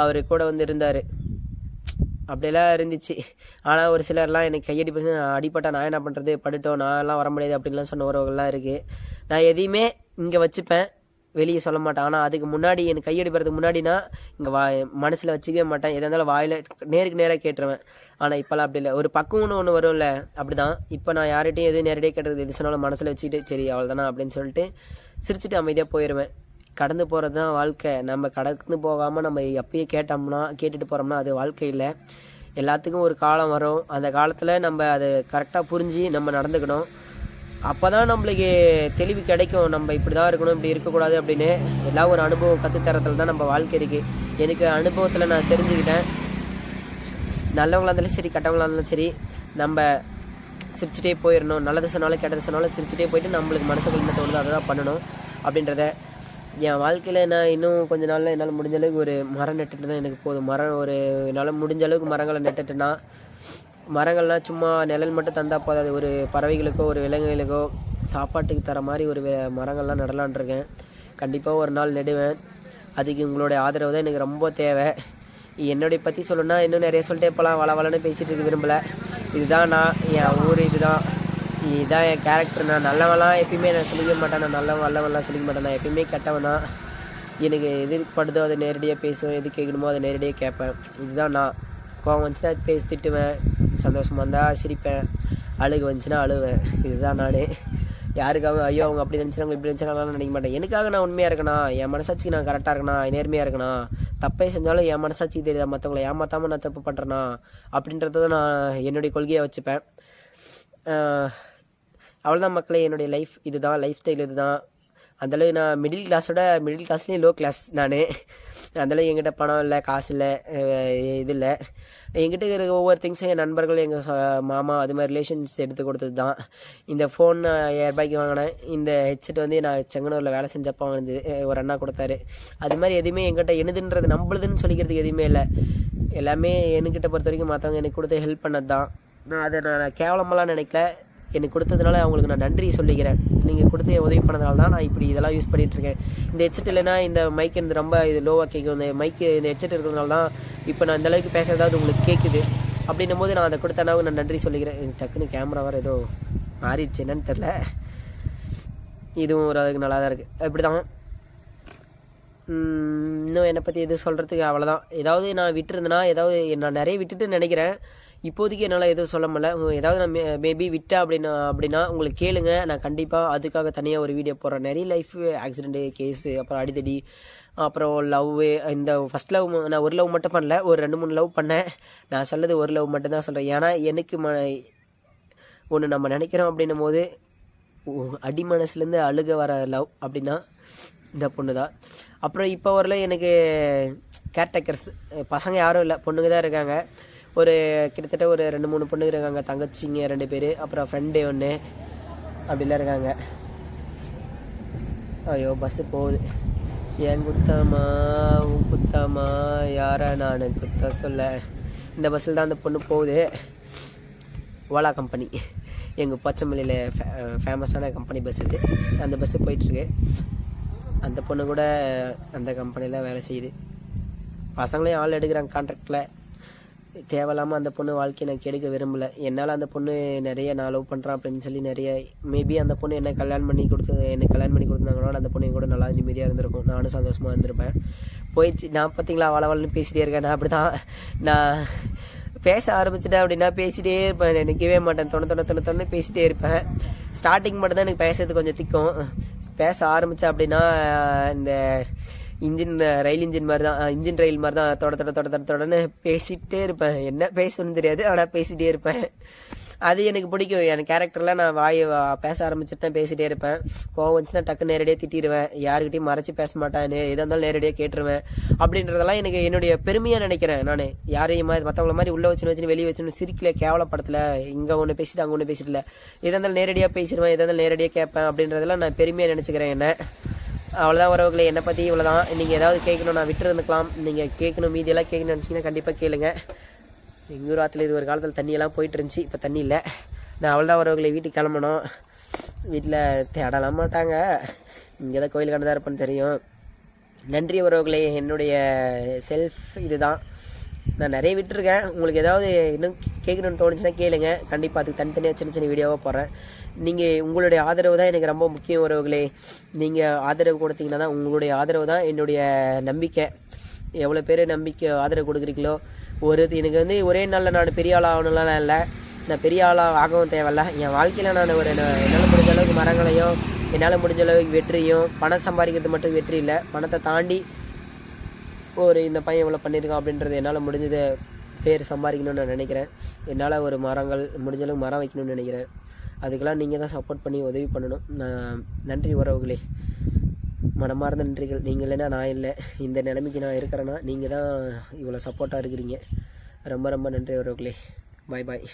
அவர் கூட இருந்தார். அப்படியெல்லாம் இருந்துச்சு. ஆனால் ஒரு சிலர்லாம் எனக்கு கையடி அடிப்பட்டா நான் என்ன பண்ணுறது, படுட்டோம் நான்லாம் வர முடியாது அப்படின்லாம் சொன்ன உறவுகள்லாம் இருக்குது. நான் எதையுமே இங்கே வச்சுப்பேன், வெளியே சொல்ல மாட்டேன். ஆனால் அதுக்கு முன்னாடி எனக்கு கையடிப்படுறதுக்கு முன்னாடினா இங்கே மனசில் வச்சுக்கவே மாட்டேன். எதாக இருந்தாலும் வாயில் நேருக்கு நேராக கேட்டுருவேன். ஆனால் இப்போலாம் அப்படி இல்லை. ஒரு பக்குவம்னு ஒன்று வரும்ல, அப்படி தான். இப்போ நான் யார்கிட்டையும் எது நேரடியாக கேட்டது, எது சொன்னாலும் மனசில் வச்சுக்கிட்டு சரி அவ்வளோதானா அப்படின்னு சொல்லிட்டு சிரிச்சுட்டு அமைதியாக போயிடுவேன். கடந்து போகிறது தான் வாழ்க்கை. நம்ம கடந்து போகாமல் நம்ம அப்பயே கேட்டுட்டு போகிறோம்னா அது வாழ்க்கை இல்லை. எல்லாத்துக்கும் ஒரு காலம் வரும். அந்த காலத்தில் நம்ம அதை கரெக்டாக புரிஞ்சு நம்ம நடந்துக்கணும். அப்போ தான் நம்மளுக்கு தெளிவு கிடைக்கும். நம்ம இப்படி தான் இருக்கணும், இப்படி இருக்கக்கூடாது அப்படின்னு. எல்லாம் ஒரு அனுபவம் கற்றுத்தரத்தில் தான் நம்ம வாழ்க்கை இருக்குது. எனக்கு அனுபவத்தில் நான் தெரிஞ்சுக்கிட்டேன். நல்லவங்களாக இருந்தாலும் சரி, கெட்டவங்களாக இருந்தாலும் சரி, நம்ம சிரிச்சுட்டே போயிடணும். நல்லது சொன்னாலும் கெட்டது சொன்னாலும் சிரிச்சுட்டே போயிட்டு நம்மளுக்கு மனசுக்குள்ள என்ன தோணுதோ அதை தான் பண்ணணும் அப்படின்றத என் வாழ்க்கையில் நான் இன்னும் கொஞ்ச நாளில் என்னால் முடிஞ்ச அளவுக்கு ஒரு மரம் நட்டுட்டுனா எனக்கு போதும். என்னால் முடிஞ்ச அளவுக்கு மரங்களை நட்டுட்டுனா, மரங்கள்லாம் சும்மா நிழல் மட்டும் தந்தால் போதாது. ஒரு பறவைகளுக்கோ ஒரு விலங்குகளுக்கோ சாப்பாட்டுக்கு தர மாதிரி ஒரு மரங்கள்லாம் நடலான் இருக்கேன். கண்டிப்பாக ஒரு நாள் நடுவேன். அதுக்கு உங்களுடைய ஆதரவு தான் எனக்கு ரொம்ப தேவை. என்னுடைய பற்றி சொல்லணுன்னா இன்னும் நிறைய சொல்லிட்டே போகலாம். வளன்னு பேசிகிட்டு இருக்க விரும்பலை. இதுதான் நான், என் ஊர் இதுதான் என் கேரக்டர். நான் நல்லவன்லாம் எப்பயுமே நான் சொல்லிக்க மாட்டேன். நான் நல்லவன்லாம் சொல்லிக்க மாட்டேன். நான் எப்பயுமே கெட்டவன் தான். எனக்கு எது படுதோ அதை நேரடியாக பேசுவேன், எது கேட்கணுமோ அதை நேரடியாக கேட்பேன். இதுதான் நான். கோவம் வந்துச்சுன்னா அது பேசி திட்டுவேன், சந்தோஷமாக இருந்தால் சிரிப்பேன், அழுகு வந்துச்சுன்னா அழுவேன். இதுதான் நான். யாருக்காக ஐயோ அவங்க அப்படி நினச்சாங்க இப்படி நினச்சாங்கலாம் நினைக்க மாட்டேன். எனக்காக நான் உண்மையாக இருக்கணும், என் மனசாட்சிக்கு நான் கரெக்டாக இருக்கணும், நேர்மையாக இருக்கணும். தப்பே செஞ்சாலும் என் மனசாட்சிக்கு தெரியுதா, மற்றவங்களை ஏமாற்றாமல் நான் தப்பு பண்ணுறேன்னா அப்படின்றத நான் என்னுடைய கொள்கையை வச்சுப்பேன். அவ்வளோதான் மக்களே, என்னுடைய லைஃப் இதுதான், லைஃப் ஸ்டைல் இதுதான். அந்தளவு நான் மிடில் கிளாஸ்லேயும் லோ கிளாஸ் நான். அந்தளவு என்கிட்ட பணம் இல்லை, காசு இல்லை, இது இல்லை. என்கிட்ட இருக்கிற ஒவ்வொரு திங்ஸும் என் நண்பர்கள், எங்கள் மாமா, அது மாதிரி ரிலேஷன்ஸ் எடுத்து கொடுத்தது தான். இந்த ஃபோன் 1000 ரூபாய்க்கு வாங்கினேன். இந்த ஹெட்செட் நான் செங்கனூரில் வேலை செஞ்சப்போ வாங்கினது, ஒரு அண்ணா கொடுத்தாரு. அது மாதிரி எதுவுமே என்கிட்ட எனதுன்றது நம்மளுதுன்னு சொல்லிக்கிறதுக்கு எதுவுமே இல்லை. எல்லாமே என்கிட்ட பொறுத்த வரைக்கும் மற்றவங்க எனக்கு கொடுத்து ஹெல்ப் பண்ணது தான். நான் அதை நான் கேவலமெல்லாம் நினைக்கல. எனக்கு கொடுத்ததுனால அவங்களுக்கு நான் நன்றி சொல்லிக்கிறேன். நீங்கள் கொடுத்து உதவி பண்ணதுனால தான் நான் இப்படி இதெல்லாம் யூஸ் பண்ணிகிட்ருக்கேன். இந்த ஹெட்செட் இல்லைன்னா இந்த மைக் இருந்து ரொம்ப இது லோவாக கேட்கும். இந்த மைக்கு இந்த ஹெட்செட் இருக்கிறதுனால தான் இப்போ நான் இந்தளவுக்கு பேசுகிறதாவது உங்களுக்கு கேட்குது. அப்படின்னும் போது நான் அதை கொடுத்தனாவும் நான் நன்றி சொல்லிக்கிறேன். டக்குன்னு கேமரா வர ஏதோ மாறிடுச்சு, என்னன்னு தெரில. இதுவும் ஒரு அதுக்கு நல்லா தான் இருக்குது. இப்படி தான் இன்னும் என்னை பற்றி எது சொல்கிறதுக்கு அவ்வளோதான். ஏதாவது நான் விட்டுருந்தேன்னா, ஏதாவது நான் நிறைய விட்டுட்டு நினைக்கிறேன். இப்போதைக்கு என்னால் எதுவும் சொல்ல முடியல. ஏதாவது நான் மேபி விட்டேன் அப்படின்னா உங்களுக்கு கேளுங்க. நான் கண்டிப்பாக அதுக்காக தனியாக ஒரு வீடியோ போடுறேன். நிறைய லைஃப் ஆக்சிடெண்ட்டு கேஸு, அப்புறம் அடிதடி, அப்புறம் லவ்வு. இந்த ஃபஸ்ட் லவ் நான் ஒரு லவ் மட்டும் பண்ணல, ஒரு 2-3 லவ் பண்ணேன். நான் சொல்கிறது ஒரு லவ் மட்டும்தான் சொல்கிறேன். ஏன்னா எனக்கு ஒன்று நம்ம நினைக்கிறோம் அப்படின்னும் போது அடி மனசுலேருந்து அழுக வர லவ் அப்படின்னா இந்த பொண்ணு தான். அப்புறம் இப்போ வரல எனக்கு கேர்டேக்கர்ஸ் பசங்க யாரும் இல்லை, பொண்ணுங்க தான் இருக்காங்க. ஒரு கிட்டத்தட்ட ஒரு 2-3 பொண்ணுங்க இருக்காங்க. தங்கச்சிங்க 2 பேர், அப்புறம் ஃப்ரெண்டு 1 அப்படிலாம் இருக்காங்க. ஐயோ பஸ்ஸு போகுது. என் குத்தமா உன் குத்தமா யாரை நான் குத்த சொல்ல. இந்த பஸ்ஸில் தான் அந்த பொண்ணு போகுது. ஓலா கம்பெனி, எங்கள் பச்சைமலையில் ஃபேமஸான கம்பெனி பஸ் இது. அந்த பஸ்ஸு போயிட்டுருக்கு. அந்த பொண்ணு கூட அந்த கம்பெனியில் வேலை செய்யுது. பசங்களையும் ஆள் எடுக்கிறாங்க கான்ட்ராக்டில். தேவையில்லாமல் அந்த பொண்ணு வாழ்க்கையை நான் கெடுக்க விரும்பலை. என்னால் அந்த பொண்ணு நிறைய நான் லவ் பண்ணுறான் அப்படின்னு சொல்லி நிறைய மேபி அந்த பொண்ணு என்னை கல்யாணம் பண்ணி கொடுத்தாங்களோட அந்த பொண்ணு கூட நல்லா நிம்மதியாக இருந்திருக்கும். நானும் சந்தோஷமாக இருந்திருப்பேன். போயிடுச்சு. நான் பார்த்தீங்களா வளவலன்னு பேசிகிட்டே இருக்கேன். நான் அப்படி தான் நான் பேச ஆரம்பிச்சிட்டேன் அப்படின்னா பேசிகிட்டே இருப்பேன். நிற்கவே மாட்டேன். தொண்ணு பேசிகிட்டே இருப்பேன். ஸ்டார்டிங் மட்டும் தான் எனக்கு பேசுறது கொஞ்சம் திக்கும். பேச ஆரம்பித்தேன் அப்படின்னா இந்த ரயில் இன்ஜின் மாதிரி தான், இன்ஜின் ரயில் மாதிரி தான் தொடன்னு பேசிகிட்டே இருப்பேன். என்ன பேசணும்னு தெரியாது, ஆனால் பேசிகிட்டே இருப்பேன். அது எனக்கு பிடிக்கும். என் கேரக்டரில் நான் பேச ஆரம்பிச்சுட்டேன், பேசிகிட்டே இருப்பேன். கோவம் வந்துச்சுன்னா டக்குன்னு நேரடியாக திட்டிடுவேன். யாருக்கிட்டையும் மறைச்சி பேச மாட்டேன். எதாக இருந்தாலும் நேரடியாக கேட்டுருவேன். அப்படின்றதெல்லாம் எனக்கு என்னுடைய பெருமையாக நினைக்கிறேன். நான் யாரையும் மற்றவங்கள மாதிரி உள்ளே வச்சுன்னு வெளியே வச்சுன்னு சிரிக்கல, கேவலப்படத்தில் இங்கே ஒன்று பேசிட்டு அங்கே ஒன்று பேசிடல. எதாக இருந்தாலும் நேரடியாக பேசிடுவேன், எதாக இருந்தாலும் நேரடியாக கேட்பேன். அப்படின்றதெல்லாம் நான் பெருமையாக நினச்சிக்கிறேன். என்ன அவ்வளோதான் உறவுகளே, என்னை பற்றி இவ்வளோதான். நீங்கள் ஏதாவது கேட்கணும் நான் விட்டுருந்துக்கலாம். நீங்கள் கேட்கணும் மீதியெல்லாம் கேட்கணும்னு நினச்சிங்கன்னா கண்டிப்பாக கேளுங்க. எங்கள் ஊர் ஆற்றுல இது ஒரு காலத்தில் தண்ணியெல்லாம் போயிட்டு இருந்துச்சு, இப்போ தண்ணி இல்லை. நான் அவ்வளோதான் உறவுகளை, வீட்டுக்கு கிளம்பணும். வீட்டில் தேடலாம் மாட்டாங்க, இங்கே தான் கோயிலுக்கான தான் இருப்பேன்னு தெரியும். நன்றி உறவுகளே. என்னுடைய செல்ஃப் இதுதான். நான் நிறைய விட்டுருக்கேன். உங்களுக்கு ஏதாவது இன்னும் கேட்கணுன்னு தோணுச்சுன்னா கேளுங்க. கண்டிப்பாக அதுக்கு தனித்தனியாக சின்ன சின்ன வீடியோவாக போடுறேன். நீங்கள் உங்களுடைய ஆதரவு தான் எனக்கு ரொம்ப முக்கியம் உறவுகளே. நீங்கள் ஆதரவு கொடுத்தீங்கன்னா தான், உங்களுடைய ஆதரவு தான் என்னுடைய நம்பிக்கை. எவ்வளோ பேர் நம்பிக்கை ஆதரவு கொடுக்குறீங்களோ. எனக்கு ஒரே நாளில் நான் பெரிய ஆளாக ஆகணும்லாம் இல்லை. நான் பெரிய ஆளாக ஆகவும் தேவையில்ல. என் வாழ்க்கையில் நான் என்னால் முடிஞ்ச அளவுக்கு மரங்களையும், என்னால் முடிஞ்ச அளவுக்கு வெற்றியும், பணம் சம்பாதிக்கிறது மட்டும் வெற்றி இல்லை, பணத்தை தாண்டி இந்த பையன் இவ்வளோ பண்ணியிருக்கான் அப்படின்றது என்னால் முடிஞ்சதை பேர் சம்பாதிக்கணும்னு நான் நினைக்கிறேன். என்னால் ஒரு மரங்கள் முடிஞ்ச அளவுக்கு மரம் வைக்கணும்னு நினைக்கிறேன். அதுக்கெல்லாம் நீங்கள் தான் சப்போர்ட் பண்ணி உதவி பண்ணணும். நன்றி உறவுகளே, மனமார்ந்த நன்றிகள். நீங்கள் இல்லைன்னா நான் இல்லை. இந்த நிலைமைக்கு நான் இருக்கிறேன்னா நீங்கள் தான் இவ்வளோ சப்போர்ட்டாக இருக்கிறீங்க. ரொம்ப ரொம்ப நன்றி உறவுகளே. பாய் பாய்.